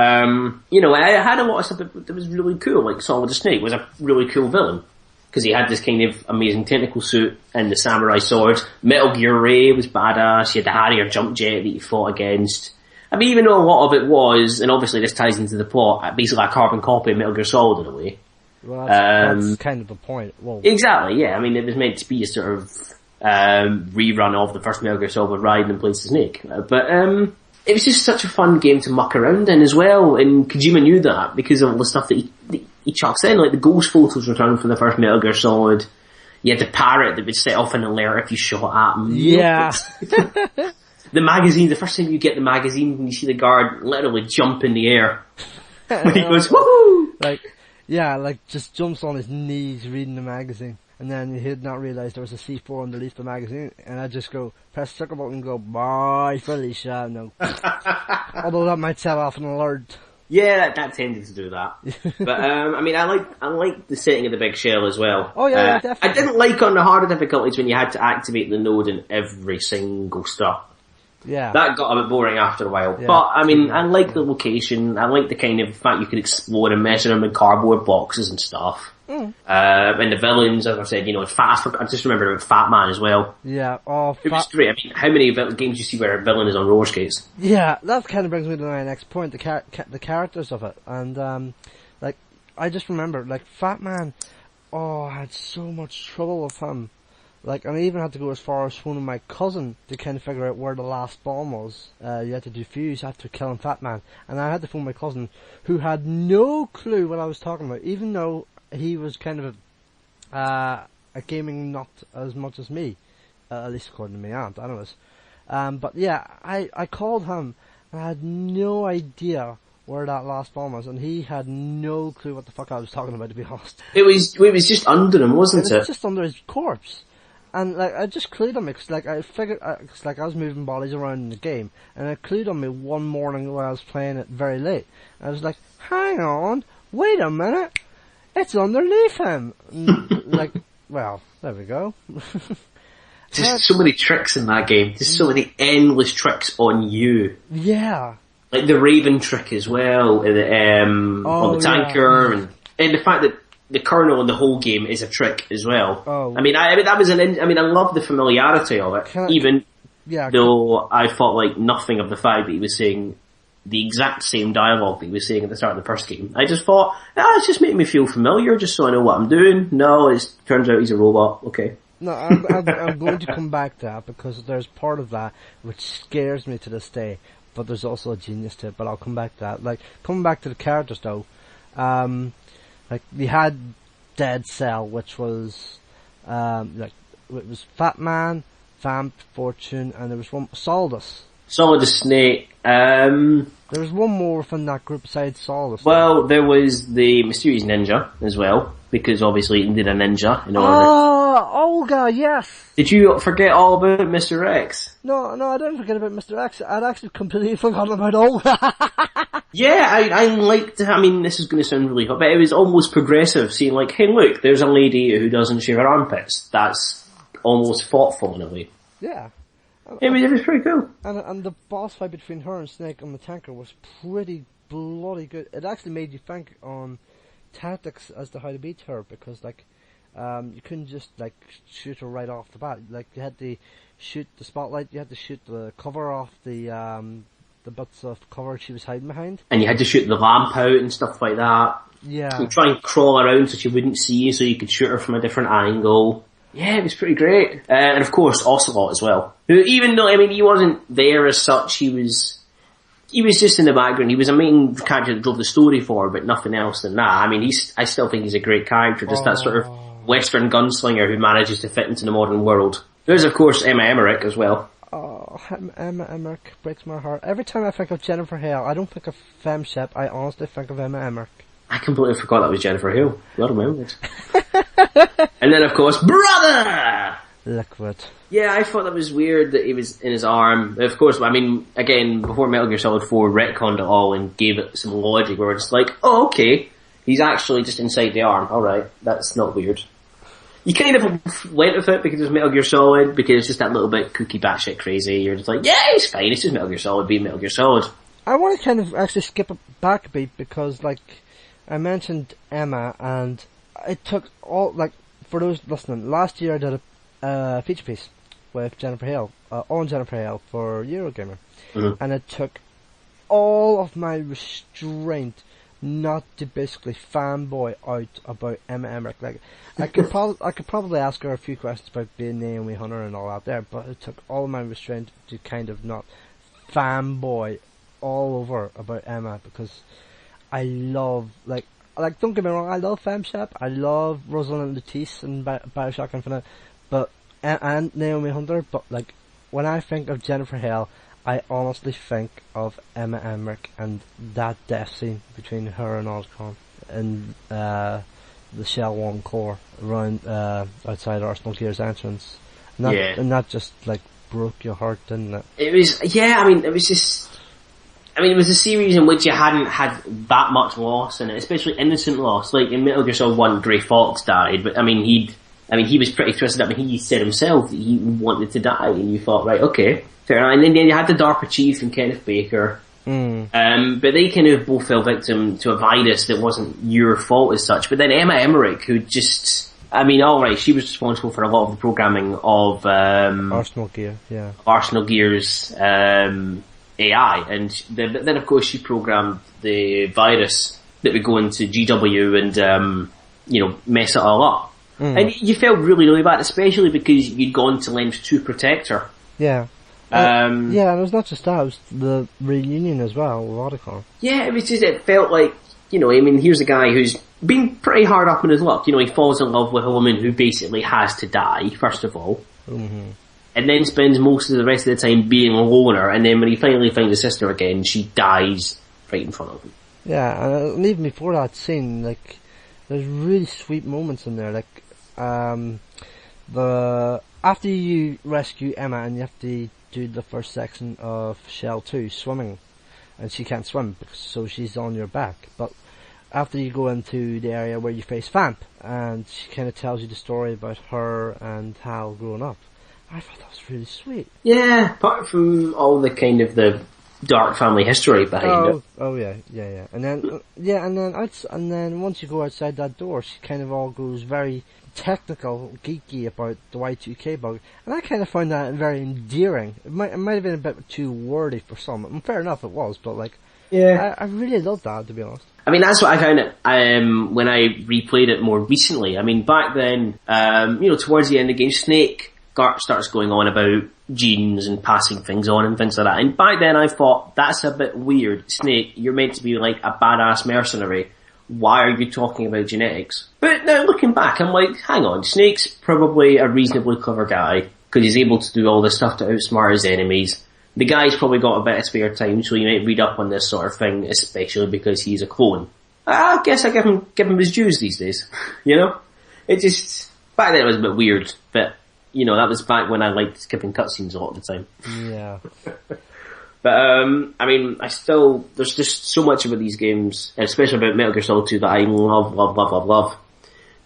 you know, I had a lot of stuff that was really cool, like Solid Snake was a really cool villain. because he had this kind of amazing tentacle suit and the samurai sword. Metal Gear Ray was badass. You had the Harrier jump jet that you fought against. I mean, even though a lot of it was, and obviously this ties into the plot, basically a carbon copy of Metal Gear Solid in a way. Well, that's kind of the point. Well, exactly, yeah. I mean, it was meant to be a sort of rerun of the first Metal Gear Solid with Raiden and Place the Snake. But it was just such a fun game to muck around in as well, and Kojima knew that because of all the stuff that he chucks in, like the ghost photos returned from the first Metal Gear Solid. You had the parrot that would set off an alert if you shot at him. Yeah. The magazine, the first time you get the magazine, when you see the guard literally jump in the air. When he goes, woohoo! Like just jumps on his knees reading the magazine. And then he had not realised there was a C4 underneath the magazine, and I just go, press circle button and go, bye, Felicia, no. Although that might set off an alert. Yeah, that tended to do that. But, I mean, I like the setting of the big shell as well. Oh yeah, definitely. I didn't like on the harder difficulties when you had to activate the node in every single stuff. Yeah. That got a bit boring after a while. Yeah, but, I mean, I like the location, I like the kind of fact you could explore and mess around with cardboard boxes and stuff. And the villains, as I said, you know, I just remember about Fat Man as well. Yeah, it was great. I mean, how many games do you see where a villain is on roller skates? Yeah, that kind of brings me to my next point, the characters of it. And, like, I just remember, like, Fat Man, I had so much trouble with him. Like, and I even had to go as far as phoning my cousin to kind of figure out where the last bomb was. You had to defuse after killing Fat Man. And I had to phone my cousin, who had no clue what I was talking about, even though he was kind of a gaming nut as much as me, at least according to my aunt, anyways. But yeah, I called him, and I had no idea where that last bomb was, and he had no clue what the fuck I was talking about, to be honest. It was just under him, wasn't it? It was just under his corpse. And like, I just clued on me, cause like I figured, cause like I was moving bodies around in the game, and it clued on me one morning when I was playing it very late. I was like, hang on, wait a minute, it's underneath him. Like, well, there we go. Just so many tricks in that game. Just so many endless tricks on you. Yeah. Like the Raven trick as well, on the tanker, yeah. and the fact that the Colonel in the whole game is a trick as well. Oh. I mean, I love the familiarity of it, though I felt like nothing of the fact that he was saying the exact same dialogue that he was saying at the start of the first game. I just thought, it's just making me feel familiar, just so I know what I'm doing. No, it turns out he's a robot. Okay. No, I'm going to come back to that, because there's part of that which scares me to this day, but there's also a genius to it, but I'll come back to that. Like, coming back to the characters though, like, we had Dead Cell, which was, it was Fat Man, Vamp, Fortune, and there was one, Solidus. Solidus Snake, There was one more from that group besides Solidus. Well, there was the Mysterious Ninja as well, because obviously he needed a ninja in order. Olga, yes! Did you forget all about Mr. X? No, I didn't forget about Mr. X. I'd actually completely forgotten about Olga. Yeah, I liked, I mean, this is going to sound really hot, but it was almost progressive, seeing like, hey look, there's a lady who doesn't shave her armpits. That's almost thoughtful in a way. Yeah. It was pretty cool. And the boss fight between her and Snake on the tanker was pretty bloody good. It actually made you think on tactics as to how to beat her, because like, you couldn't just like shoot her right off the bat. Like, you had to shoot the spotlight, you had to shoot the cover off the bits of cover she was hiding behind. And you had to shoot the lamp out and stuff like that. Yeah. And try and crawl around so she wouldn't see you, so you could shoot her from a different angle. Yeah, it was pretty great. And of course, Ocelot as well. Who, even though, I mean, he wasn't there as such, he was just in the background. He was a main character that drove the story forward, but nothing else than that. I mean, I still think he's a great character, just that sort of Western gunslinger who manages to fit into the modern world. There's, of course, Emma Emmerich as well. Oh, Emma Emmerich breaks my heart. Every time I think of Jennifer Hale, I don't think of Femshep, I honestly think of Emma Emmerich. I completely forgot that was Jennifer Hale. Well remembered. And then, of course, Brother! Liquid. Yeah, I thought that was weird that he was in his arm. Of course, I mean, again, before Metal Gear Solid 4 retconned it all and gave it some logic, where we're just like, oh, okay, he's actually just inside the arm. Alright, that's not weird. You kind of went with it because it's Metal Gear Solid, because it's just that little bit kooky batshit crazy. You're just like, yeah, it's fine, it's just Metal Gear Solid being Metal Gear Solid. I want to kind of actually skip it back a bit, because, like, I mentioned Emma, and it took for those listening, last year I did a feature piece with Jennifer Hale, on Jennifer Hale for Eurogamer, and it took all of my restraint not to basically fanboy out about Emma Emmerich. Like, I could probably ask her a few questions about being Naomi Hunter and all that there, but it took all my restraint to kind of not fanboy all over about Emma, because I love, like, don't get me wrong, I love FemShep, I love Rosalind Letice and Bioshock Infinite, but, and Naomi Hunter, but, like, when I think of Jennifer Hale, I honestly think of Emma Emmerich and that death scene between her and Oscorn in the Shell 1 core around outside Arsenal Gear's entrance. And that just like broke your heart, didn't it? It was, it was a series in which you hadn't had that much loss in it, especially innocent loss. Like in Metal Gear Solid 1, Grey Fox died, but he was pretty twisted up, and he said himself that he wanted to die, and you thought, right, okay, fair enough. And then you had the DARPA chief from Kenneth Baker, but they kind of both fell victim to a virus that wasn't your fault as such. But then Emma Emmerich, who just, alright, she was responsible for a lot of the programming of Arsenal Gear, yeah. Arsenal Gear's AI, and then of course she programmed the virus that would go into GW and mess it all up. And you felt really, really bad, especially because you'd gone to lengths to protect her. Yeah. And it was not just that, it was the reunion as well with Otacon. Yeah, it felt like, here's a guy who's been pretty hard up on his luck. He falls in love with a woman who basically has to die, first of all. And then spends most of the rest of the time being a loner, and then when he finally finds his sister again, she dies right in front of him. Yeah, and even before that scene, like, there's really sweet moments in there, like, after you rescue Emma and you have to do the first section of Shell 2, swimming, and she can't swim, so she's on your back, but after you go into the area where you face Vamp, and she kind of tells you the story about her and Hal growing up, I thought that was really sweet. Yeah, apart from all the kind of the dark family history behind it. Oh yeah. And then once you go outside that door, she kind of all goes very technical, geeky about the Y2K bug, and I kind of found that very endearing. It might have been a bit too wordy for some, and fair enough it was, but like, yeah, I really loved that, to be honest. That's what I found it, when I replayed it more recently. Back then, towards the end of the game, Snake starts going on about genes and passing things on and things like that. And back then I thought, that's a bit weird. Snake, you're meant to be like a badass mercenary. Why are you talking about genetics? But now looking back, I'm like, hang on, Snake's probably a reasonably clever guy, because he's able to do all this stuff to outsmart his enemies. The guy's probably got a bit of spare time, so he might read up on this sort of thing, especially because he's a clone. I guess I give him his dues these days. It just, back then it was a bit weird, but that was back when I liked skipping cutscenes a lot of the time. Yeah. But, there's just so much about these games, especially about Metal Gear Solid 2, that I love.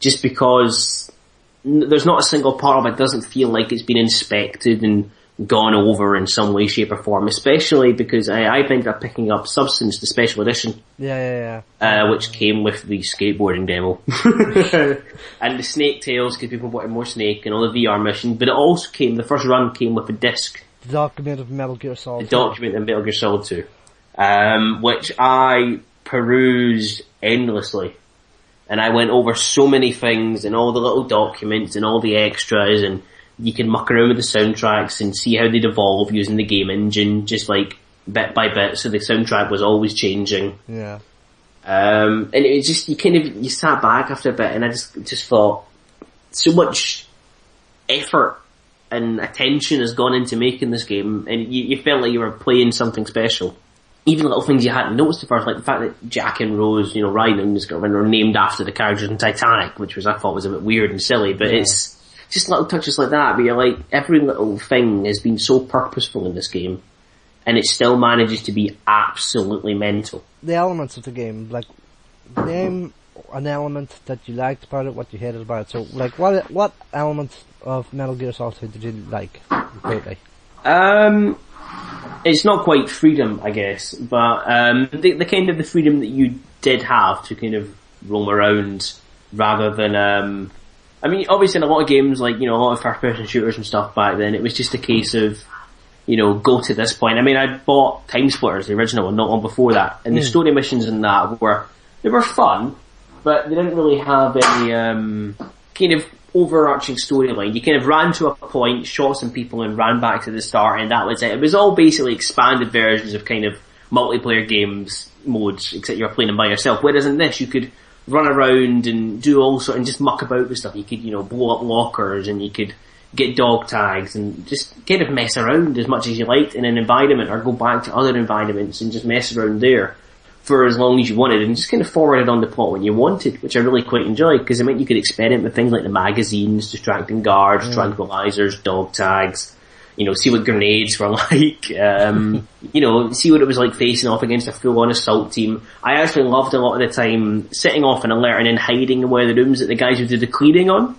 Just because there's not a single part of it that doesn't feel like it's been inspected and gone over in some way, shape or form, especially because I think they're picking up Substance, the special edition. Yeah. Which came with the skateboarding demo. And the Snake Tales, because people wanted more Snake, and all the VR missions, but it also the first run came with a disc. The document of Metal Gear Solid 2. The document of Metal Gear Solid 2. Which I perused endlessly. And I went over so many things, and all the little documents, and all the extras, and you can muck around with the soundtracks and see how they'd evolve using the game engine, just like bit by bit, so the soundtrack was always changing. Yeah. And it was just, you sat back after a bit, and I just thought, so much effort and attention has gone into making this game, and you felt like you were playing something special. Even little things you hadn't noticed at first, like the fact that Jack and Rose, Ryan and his girlfriend were named after the characters in Titanic, which I thought was a bit weird and silly, but it's just little touches like that, where you're like, every little thing has been so purposeful in this game, and it still manages to be absolutely mental. The elements of the game, like, name an element that you liked about it, what you hated about it. So, like, what element of Metal Gear Solid 2 did you like greatly? It's not quite freedom, I guess, but the kind of the freedom that you did have to kind of roam around, rather than I mean, obviously in a lot of games, like, a lot of first-person shooters and stuff back then, it was just a case of, go to this point. I mean, I bought Time Splitters, the original one, not long before that, and the story missions in that they were fun, but they didn't really have any, kind of overarching storyline. You kind of ran to a point, shot some people and ran back to the start, and that was it. It was all basically expanded versions of kind of multiplayer games modes, except you were playing them by yourself. Whereas in this, you could run around and do all sort and just muck about with stuff. You could, blow up lockers, and you could get dog tags and just kind of mess around as much as you liked in an environment, or go back to other environments and just mess around there for as long as you wanted, and just kind of forwarded on the plot when you wanted, which I really quite enjoyed, because it meant you could experiment with things like the magazines, distracting guards, tranquilizers, dog tags, see what grenades were like, see what it was like facing off against a full-on assault team. I actually loved a lot of the time setting off an alert and then hiding in one of the rooms that the guys would do the cleaning on.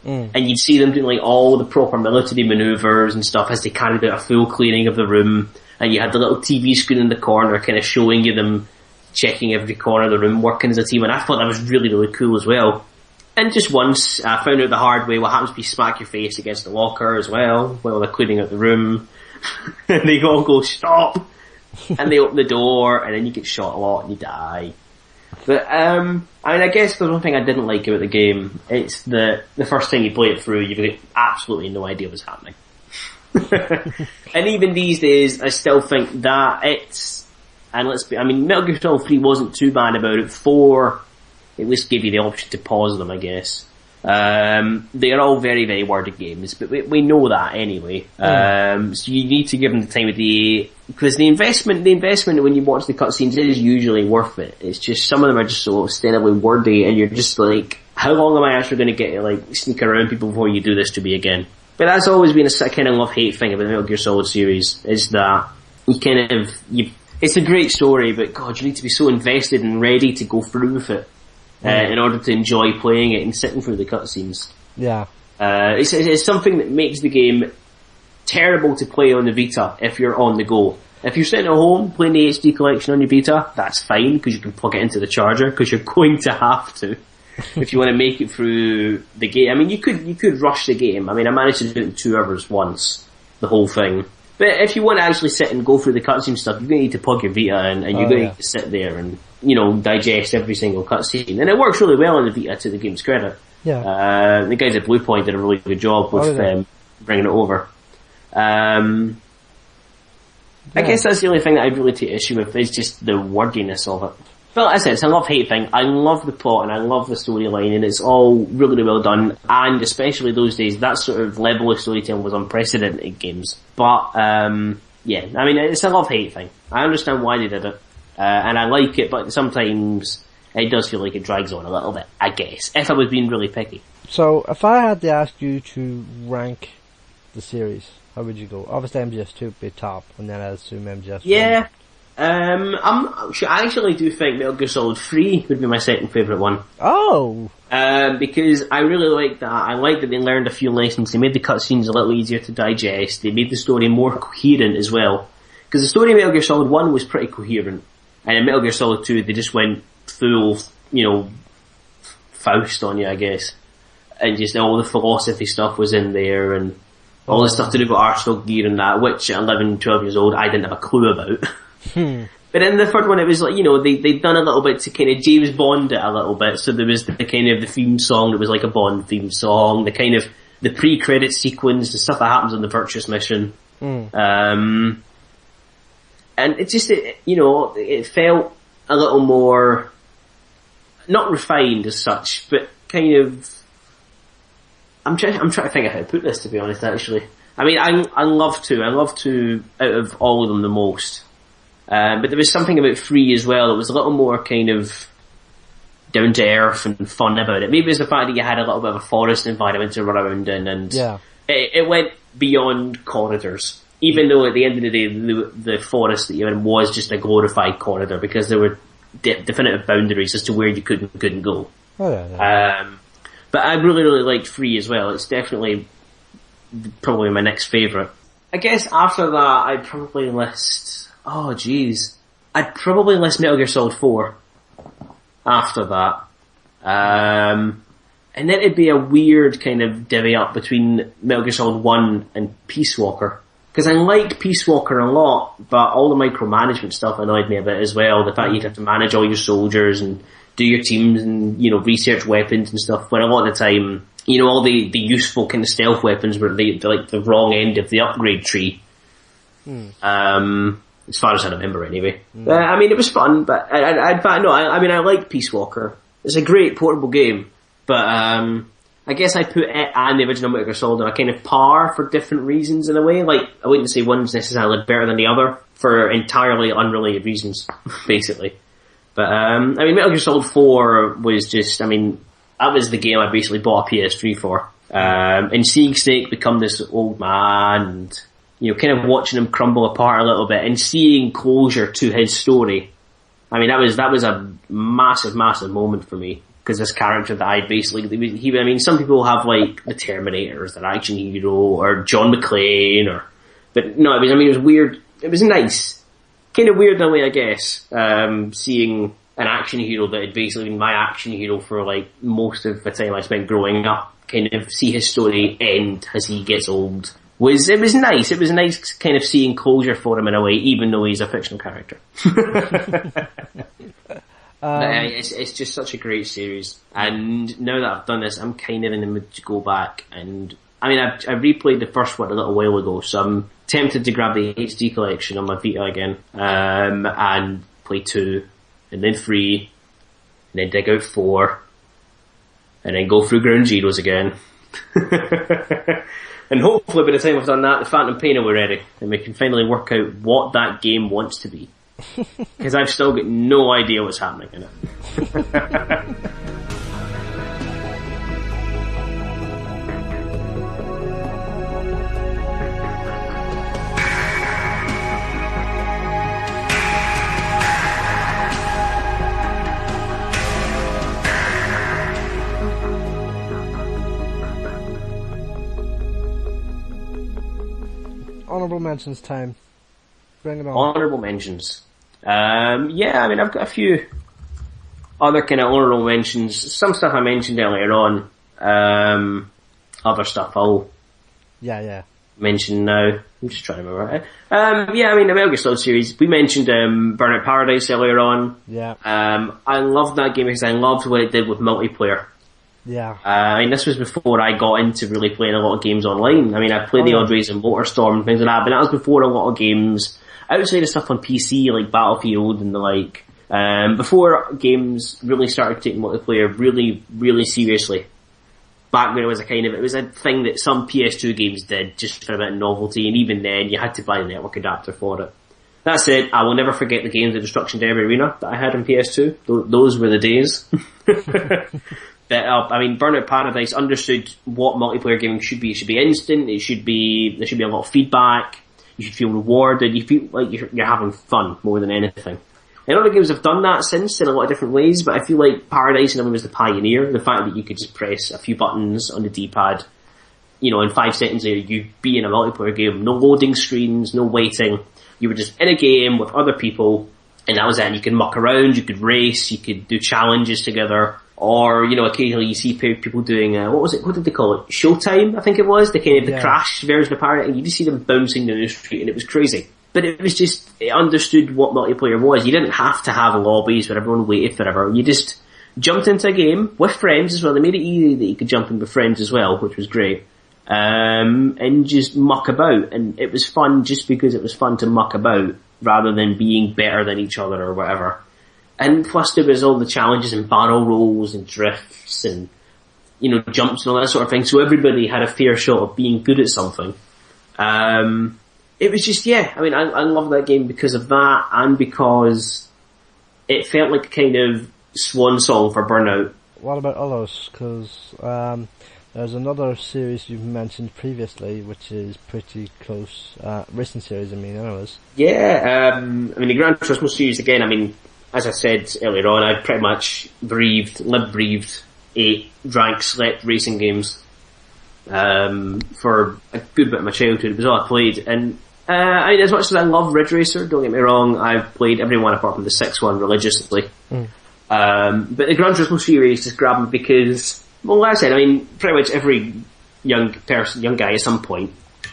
And you'd see them doing like all the proper military maneuvers and stuff as they carried out a full cleaning of the room, and you had the little TV screen in the corner kind of showing you them checking every corner of the room, working as a team, and I thought that was really, really cool as well. And just once, I found out the hard way what happens if you smack your face against the locker as well, while they're cleaning out the room. And they all go, stop! And they open the door, and then you get shot a lot and you die. But, I guess the one thing I didn't like about the game, it's the first time you play it through, you've got absolutely no idea what's happening. And even these days, I still think that Metal Gear Solid 3 wasn't too bad about it. 4, at least gave you the option to pause them, I guess. They are all very, very worded games, but we know that anyway. So you need to give them the time of day, because the investment when you watch the cutscenes is usually worth it. It's just, some of them are just so steadily wordy, and you're just like, how long am I actually going to get to like sneak around people before you do this to me again? But that's always been a kind of love-hate thing about the Metal Gear Solid series, is that it's a great story, but God, you need to be so invested and ready to go through with it in order to enjoy playing it and sitting through the cutscenes. Yeah. It's something that makes the game terrible to play on the Vita if you're on the go. If you're sitting at home playing the HD collection on your Vita, that's fine, because you can plug it into the charger, because you're going to have to if you want to make it through the game. I mean, you could rush the game. I mean, I managed to do it in 2 hours once, the whole thing. But if you want to actually sit and go through the cutscene stuff, you're going to need to plug your Vita in, and you're going to need to sit there and, digest every single cutscene. And it works really well on the Vita, to the game's credit. Yeah. The guys at Bluepoint did a really good job with bringing it over. I guess that's the only thing that I'd really take issue with, is just the wordiness of it. Well, as I said, it's a love-hate thing. I love the plot and I love the storyline, and it's all really, really well done. And especially those days, that sort of level of storytelling was unprecedented in games. But, it's a love-hate thing. I understand why they did it. And I like it, but sometimes it does feel like it drags on a little bit, I guess, if I was being really picky. So, if I had to ask you to rank the series, how would you go? Obviously MGS2 would be top, and then I assume MGS1. Yeah. I actually do think Metal Gear Solid 3 would be my second favourite one. Oh! Because I really like that. I like that they learned a few lessons. They made the cutscenes a little easier to digest. They made the story more coherent as well. Because the story of Metal Gear Solid 1 was pretty coherent. And in Metal Gear Solid 2, they just went full, Faust on you, I guess. And just all the philosophy stuff was in there, and all the stuff to do with Arsenal gear and that, which at 11, 12 years old, I didn't have a clue about. But in the third one, it was like, they'd done a little bit to kind of James Bond it a little bit. So there was the kind of the theme song that was like a Bond theme song, the kind of the pre-credit sequence, the stuff that happens on the Virtuous mission. And it just, it felt a little more, not refined as such, but kind of, I'm trying to think of how to put this, to be honest, actually. I mean, I love 2 out of all of them the most. But there was something about 3 as well that was a little more kind of down to earth and fun about it. Maybe it was the fact that you had a little bit of a forest environment to run around in, and it went beyond corridors. Even though at the end of the day, the forest that you're in was just a glorified corridor, because there were definitive boundaries as to where you could and couldn't go. But I really, really liked 3 as well. It's definitely probably my next favourite. I guess after that, I'd probably list... I'd probably list Metal Gear Solid 4 after that. And then it'd be a weird kind of divvy up between Metal Gear Solid 1 and Peace Walker. Because I liked Peace Walker a lot, but all the micromanagement stuff annoyed me a bit as well. The fact you'd have to manage all your soldiers and do your teams and, research weapons and stuff, when a lot of the time, all the useful kind of stealth weapons were like the wrong end of the upgrade tree. As far as I remember anyway. It was fun, but I like Peace Walker. It's a great portable game, but I guess I put it and the original Metal Gear Solid on a kind of par for different reasons in a way. Like, I wouldn't say one's necessarily better than the other for entirely unrelated reasons, basically. But, Metal Gear Solid 4 was just, that was the game I basically bought a PS3 for. And seeing Snake become this old man and, kind of watching him crumble apart a little bit and seeing closure to his story. That was a massive, massive moment for me. Because this character that I basically, some people have like the Terminator as their action hero or John McClane but no, it was weird. It was nice. Kind of weird in a way, I guess, seeing an action hero that had basically been my action hero for like most of the time I spent growing up, kind of see his story end as he gets old. It was nice. It was nice kind of seeing closure for him in a way, even though he's a fictional character. It's just such a great series, and now that I've done this, I'm kind of in the mood to go back. And I replayed the first one a little while ago, so I'm tempted to grab the HD collection on my Vita again, and play 2, and then 3, and then dig out 4, and then go through Ground Zeroes again. And hopefully by the time I've done that, the Phantom Pain will be ready, and we can finally work out what that game wants to be. Because I've still got no idea what's happening in it. Honourable mentions time. Bring it on. Honourable mentions. I've got a few other kind of honourable mentions. Some stuff I mentioned earlier on. Other stuff I'll mention now. I'm just trying to remember it. The Metal Gear Solid series. We mentioned Burnout Paradise earlier on. Yeah. I loved that game because I loved what it did with multiplayer. Yeah. This was before I got into really playing a lot of games online. I played the odd Race and Motorstorm and things like that, but that was before a lot of games outside of stuff on PC like Battlefield and the like. Before games really started taking multiplayer really, really seriously. Back when it was a thing that some PS2 games did just for a bit of novelty, and even then you had to buy a network adapter for it. That said, I will never forget the games of Destruction Derby Arena that I had on PS2. Those were the days. But, Burnout Paradise understood what multiplayer gaming should be. It should be instant. There should be a lot of feedback. You should feel rewarded. You feel like you're having fun more than anything. And other games have done that since in a lot of different ways, but I feel like Paradise in a way was the pioneer. The fact that you could just press a few buttons on the D-pad, in 5 seconds later you'd be in a multiplayer game. No loading screens, no waiting. You were just in a game with other people, and that was it. And you could muck around, you could race, you could do challenges together. Or, occasionally you see people doing, what did they call it? Showtime, I think it was. The Crash version of Paradise, and you just see them bouncing down the street, and it was crazy. But it was just, it understood what multiplayer was. You didn't have to have lobbies where everyone waited forever. You just jumped into a game with friends as well. They made it easy that you could jump in with friends as well, which was great. And just muck about. And it was fun just because it was fun to muck about, rather than being better than each other or whatever. And plus there was all the challenges and barrel rolls and drifts and, jumps and all that sort of thing. So everybody had a fair shot of being good at something. It was just, I love that game because of that and because it felt like a kind of swan song for Burnout. What about others? Because there's another series you've mentioned previously, which is pretty close, recent series, anyways. Yeah, the Gran Turismo series, again, as I said earlier on, I pretty much lived, breathed, ate, drank, slept racing games for a good bit of my childhood. It was all I played. And as much as I love Ridge Racer, don't get me wrong, I've played every one apart from the 6th one religiously. But the Gran Turismo series just grabbed me because Well, like I said, I mean, pretty much every young guy at some point,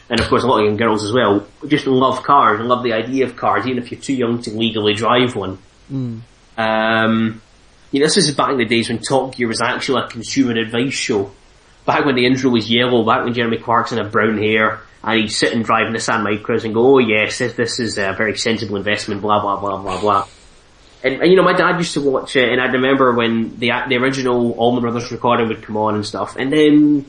and of course a lot of young girls as well, just love cars and love the idea of cars, even if you're too young to legally drive one. This was back in the days when Top Gear was actually a consumer advice show. Back when the intro was yellow, back when Jeremy Clarkson had brown hair, and he'd sit and drive Nissan Micras and go, oh yes, this is a very sensible investment, blah, blah, blah, blah, blah. And my dad used to watch it, and I remember when the original Allman Brothers recording would come on and stuff, and then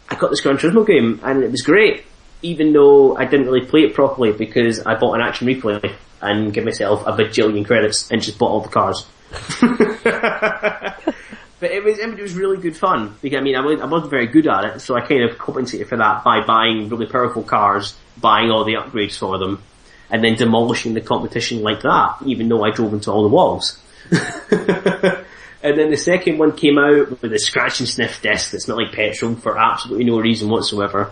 I got this Gran Turismo game, and it was great, even though I didn't really play it properly because I bought an Action Replay and gave myself a bajillion credits and just bought all the cars. But it was really good fun because I wasn't very good at it, so I kind of compensated for that by buying really powerful cars, buying all the upgrades for them, and then demolishing the competition like that, even though I drove into all the walls. And then the second one came out with a scratch and sniff disc that smelled like petrol for absolutely no reason whatsoever.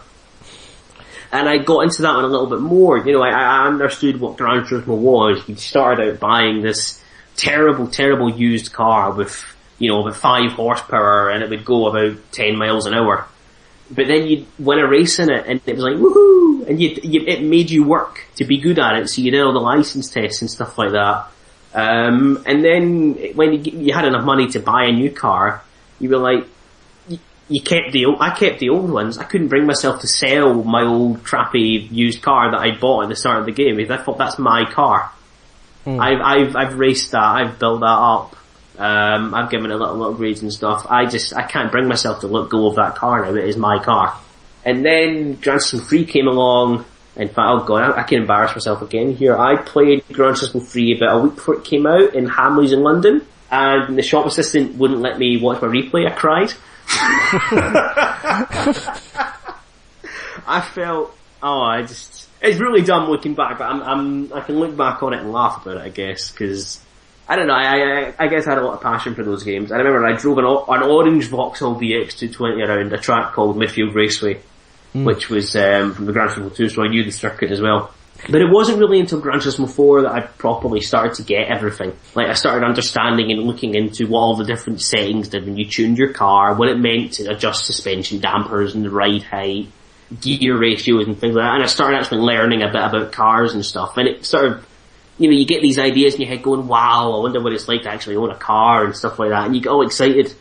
And I got into that one a little bit more. I understood what Gran Turismo was. You started out buying this terrible, terrible used car with, about 5 horsepower, and it would go about 10 miles an hour. But then you'd win a race in it, and it was like, woohoo! And it made you work to be good at it, so you did all the license tests and stuff like that. And then when you had enough money to buy a new car, you were like, I kept the old ones. I couldn't bring myself to sell my old crappy used car that I bought at the start of the game, because I thought that's my car. I've raced that, I've built that up, I've given it little upgrades and stuff. I can't bring myself to let go of that car now. It is my car. And then Gran Turismo 3 came along. In fact, oh god, I can embarrass myself again here. I played Gran Turismo 3 about a week before it came out in Hamleys in London, and the shop assistant wouldn't let me watch my replay. I cried. I felt, it's really dumb looking back, but I can look back on it and laugh about it, I guess, because I don't know, I guess I had a lot of passion for those games. I remember I drove an orange Vauxhall VX220 around a track called Midfield Raceway, which was from the Gran Turismo 2, so I knew the circuit as well. But it wasn't really until Gran Turismo 4 that I properly started to get everything. Like, I started understanding and looking into what all the different settings did when you tuned your car, what it meant to adjust suspension dampers and the ride height, gear ratios and things like that. And I started actually learning a bit about cars and stuff. And it sort of, you get these ideas in your head going, wow, I wonder what it's like to actually own a car and stuff like that. And you get all excited.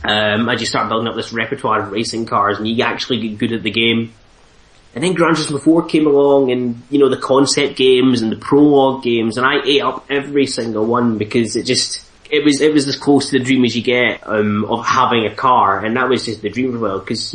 As you start building up this repertoire of racing cars and you actually get good at the game. And then Gran Turismo 4 came along, and the concept games and the prologue games, and I ate up every single one because it was as close to the dream as you get of having a car, and that was just the dream for a while, because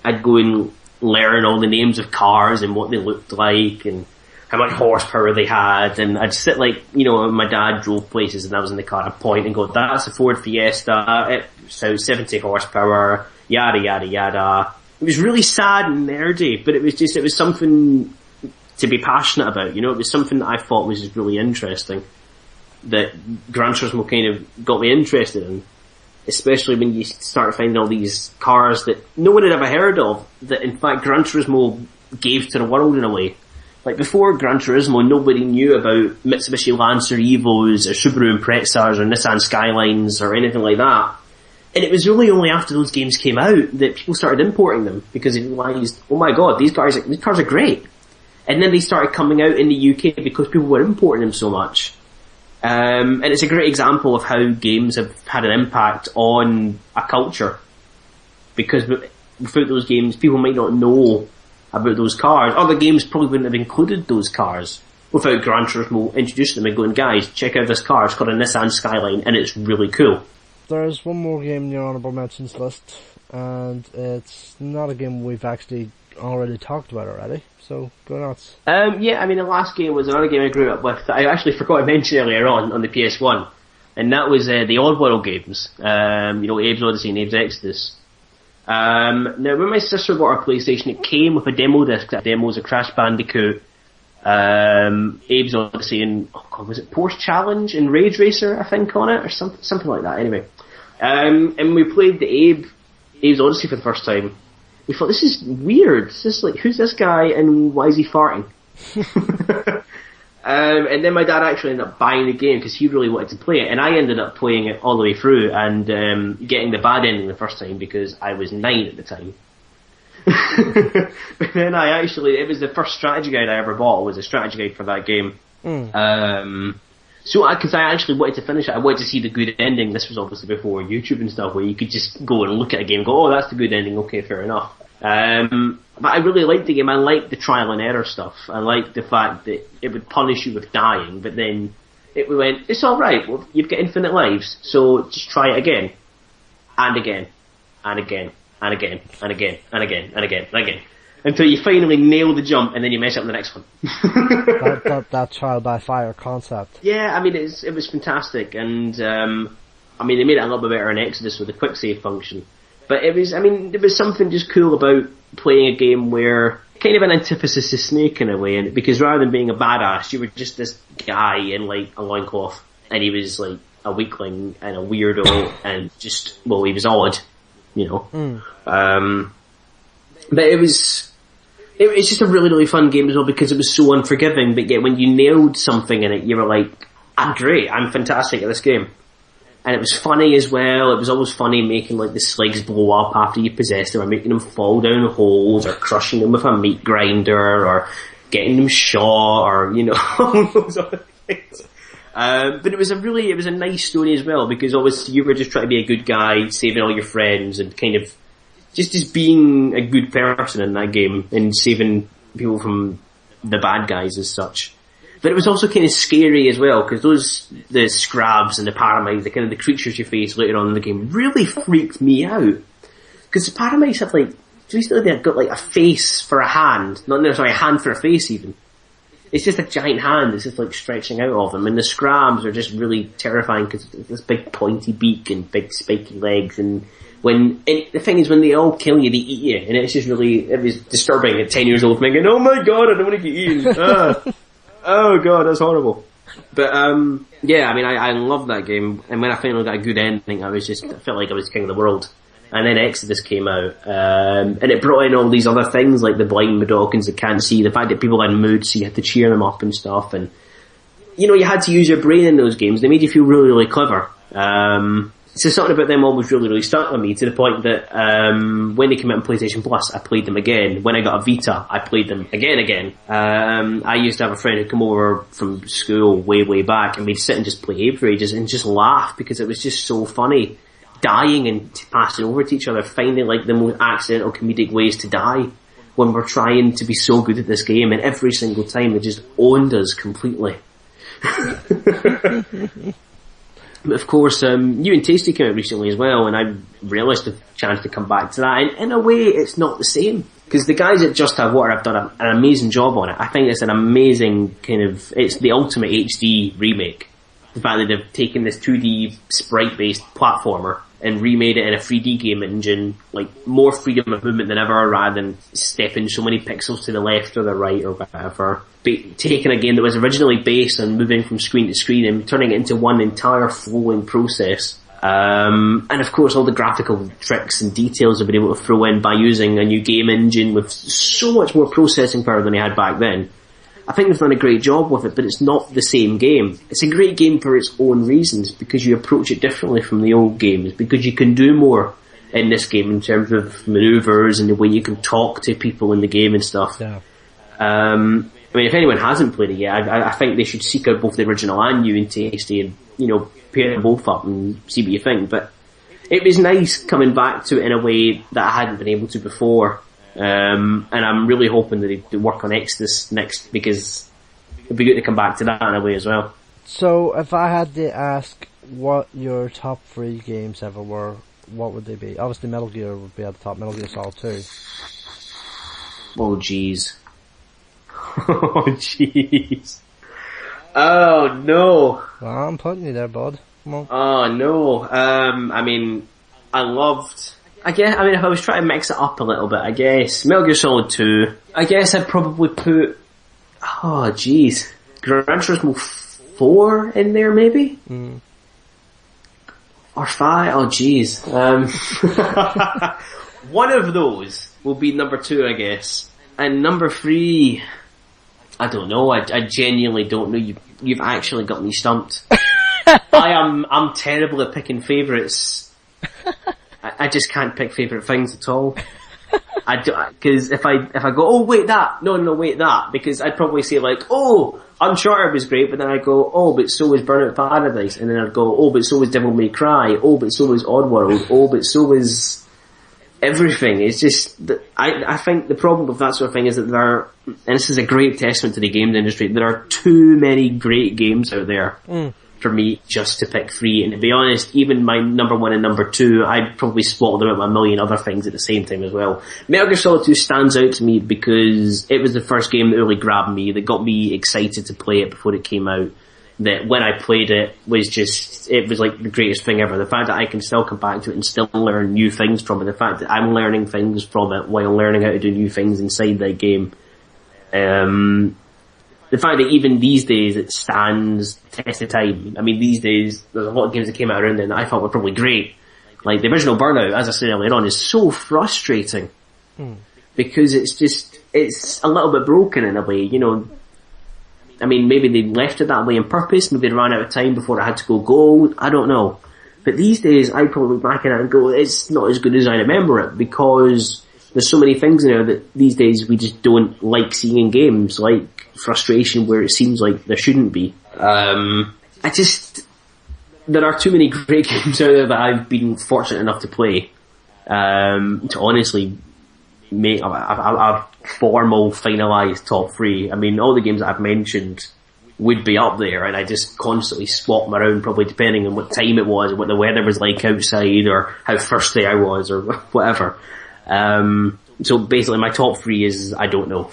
I'd go and learn all the names of cars and what they looked like and how much horsepower they had, and I'd sit my dad drove places and I was in the car, I'd point and go, that's a Ford Fiesta, it's 70 horsepower, yada yada yada. It was really sad and nerdy, but it was something to be passionate about, it was something that I thought was really interesting, that Gran Turismo kind of got me interested in, especially when you start finding all these cars that no one had ever heard of, that in fact Gran Turismo gave to the world in a way. Like, before Gran Turismo, nobody knew about Mitsubishi Lancer Evos or Subaru Imprezas or Nissan Skylines or anything like that. And it was really only after those games came out that people started importing them, because they realised, oh my god, these cars are great. And then they started coming out in the UK because people were importing them so much. And it's a great example of how games have had an impact on a culture. Because without those games, people might not know about those cars. Other games probably wouldn't have included those cars without Gran Turismo introducing them and going, guys, check out this car, it's called a Nissan Skyline, and it's really cool. There's one more game in your honourable mentions list, and it's not a game we've actually already talked about already, so go nuts. The last game was another game I grew up with that I actually forgot to mention earlier on the PS1, and that was the Oddworld games, Abe's Odyssey and Abe's Exodus. Now, when my sister bought her PlayStation, it came with a demo disc that demos of Crash Bandicoot, Abe's Odyssey, and was it Porsche Challenge and Rage Racer, I think, on it, or something like that. Anyway, and we played the Abe's Odyssey for the first time. We thought, this is weird. This is like, who's this guy and why is he farting? And then my dad actually ended up buying the game because he really wanted to play it, and I ended up playing it all the way through and getting the bad ending the first time because I was 9 at the time. But then it was the first strategy guide I ever bought, was a strategy guide for that game. Because I actually wanted to finish it, I wanted to see the good ending. This was obviously before YouTube and stuff, where you could just go and look at a game and go, oh, that's the good ending, okay, fair enough. But I really liked the game. I liked the trial and error stuff. I liked the fact that it would punish you with dying, but then it went, it's alright, well, you've got infinite lives, so just try it again. And again. And again. And again. And again. And again. And again. And again. Until you finally nail the jump and then you mess up the next one. that trial by fire concept. Yeah, I mean, it was fantastic, and I mean, they made it a little bit better in Exodus with the quick save function. But there was something just cool about playing a game where, kind of an antithesis to Snake in a way, and because rather than being a badass, you were just this guy in like a loincloth, and he was like a weakling and a weirdo, and just, well, he was odd, you know. But it's just a really, really fun game as well because it was so unforgiving, but yet when you nailed something in it, you were like, I'm great, I'm fantastic at this game. And it was funny as well. It was always funny making like the slugs blow up after you possessed them, or making them fall down holes, or crushing them with a meat grinder, or getting them shot, or, you know, all those other things. But it was a nice story as well, because obviously you were just trying to be a good guy, saving all your friends, and kind of just being a good person in that game, and saving people from the bad guys as such. But it was also kind of scary as well, because the scrabs and the paramites, the kind of the creatures you face later on in the game, really freaked me out. Because the paramites have like, they've got like a face for a hand, a hand for a face even. It's just a giant hand that's just like stretching out of them, and the scrabs are just really terrifying because this big pointy beak and big spiky legs, and the thing is, when they all kill you, they eat you, and it's just really, it was disturbing at 10 years old, thinking, oh my god, I don't want to get eaten. Oh god, that's horrible. But, yeah, I mean, I loved that game, and when I finally got a good ending, I felt like I was king of the world. And then Exodus came out, and it brought in all these other things, like the blind Madokans that can't see, the fact that people had moods, so you had to cheer them up and stuff, and, you know, you had to use your brain in those games. They made you feel really, really clever. So something about them always really, really stuck with me, to the point that when they came out on PlayStation Plus, I played them again. When I got a Vita, I played them again. I used to have a friend who'd come over from school way, way back, and we'd sit and just play Abe for ages and just laugh, because it was just so funny. Dying and passing over to each other, finding like the most accidental comedic ways to die when we're trying to be so good at this game, and every single time it just owned us completely. But of course, New and Tasty came out recently as well, and I realised the chance to come back to that. And in a way, it's not the same, because the guys at Just Have Water have done an amazing job on it. I think it's an amazing it's the ultimate HD remake. The fact that they've taken this 2D sprite-based platformer and remade it in a 3D game engine, like more freedom of movement than ever, rather than stepping so many pixels to the left or the right or whatever. Taking a game that was originally based on moving from screen to screen and turning it into one entire flowing process. And of course all the graphical tricks and details they've been able to throw in by using a new game engine with so much more processing power than they had back then. I think they've done a great job with it, but it's not the same game. It's a great game for its own reasons, because you approach it differently from the old games, because you can do more in this game in terms of maneuvers and the way you can talk to people in the game and stuff. Yeah. I mean, if anyone hasn't played it yet, I think they should seek out both the original and New and Tasty and, you know, pair them both up and see what you think. But it was nice coming back to it in a way that I hadn't been able to before. And I'm really hoping that they work on Exodus next, because it'd be good to come back to that in a way as well. So, if I had to ask what your top 3 games ever were, what would they be? Obviously Metal Gear would be at the top, Metal Gear Solid 2. Oh jeez. Oh jeez. Oh no. Well, I'm putting you there, bud. Come on. Oh no. I mean, I loved... if I was trying to mix it up a little bit, I guess Metal Gear Solid 2. I guess I'd probably put, oh jeez, Gran Turismo 4 in there maybe? Mm. Or 5, oh jeez. One of those will be number 2, I guess. And number 3, I don't know. I genuinely don't know. You've actually got me stumped. I'm terrible at picking favourites. I just can't pick favourite things at all. Because if I go, oh wait that, no wait that, because I'd probably say like, oh, Uncharted was great, but then I go, oh, but so was Burnout Paradise, and then I'd go, oh, but so was Devil May Cry, oh, but so was Oddworld, oh, but so was everything. It's just that I think the problem with that sort of thing is that there are, and this is a great testament to the games industry, there are too many great games out there. For me just to pick 3, and to be honest, even my number 1 and number 2, I'd probably swap them out with a million other things at the same time as well. Metal Gear Solid 2 stands out to me because it was the first game that really grabbed me, that got me excited to play it before it came out, that when I played it was just, it was like the greatest thing ever. The fact that I can still come back to it and still learn new things from it, the fact that I'm learning things from it while learning how to do new things inside that game, the fact that even these days it stands test of time. I mean, these days, there's a lot of games that came out around then that I thought were probably great. Like, the original Burnout, as I said earlier on, is so frustrating. Because it's a little bit broken in a way, you know. I mean, maybe they left it that way on purpose, maybe they ran out of time before it had to go gold, I don't know. But these days, I probably look back at it and go, it's not as good as I remember it, because there's so many things in there that these days we just don't like seeing in games, like frustration where it seems like there shouldn't be. There are too many great games out there that I've been fortunate enough to play, to honestly make a formal finalised top 3. I mean, all the games that I've mentioned would be up there, and I just constantly swap them around, probably depending on what time it was, what the weather was like outside, or how thirsty I was, or whatever. So basically my top 3 is, I don't know.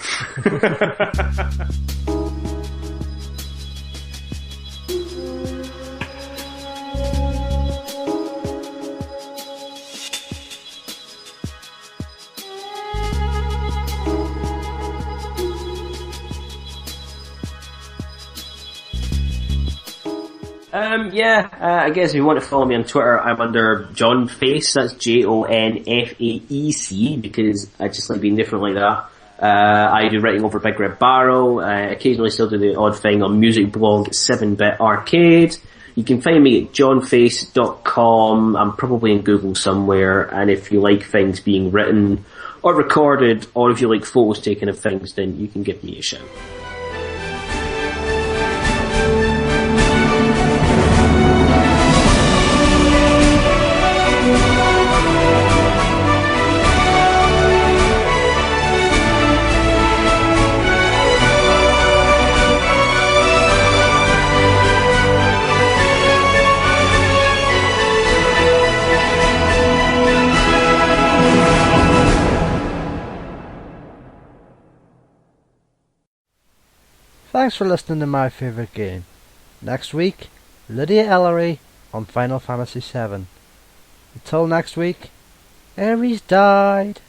I guess if you want to follow me on Twitter, I'm under Jon Face, that's JONFAEC, because I just like being different like that. I do writing over Big Red Barrel, occasionally still do the odd thing on music blog 7-Bit Arcade. You can find me at johnface.com, I'm probably in Google somewhere, and if you like things being written or recorded, or if you like photos taken of things, then you can give me a shout. Thanks for listening to My Favourite Game. Next week, Lydia Ellery on Final Fantasy VII. Until next week, Ares died.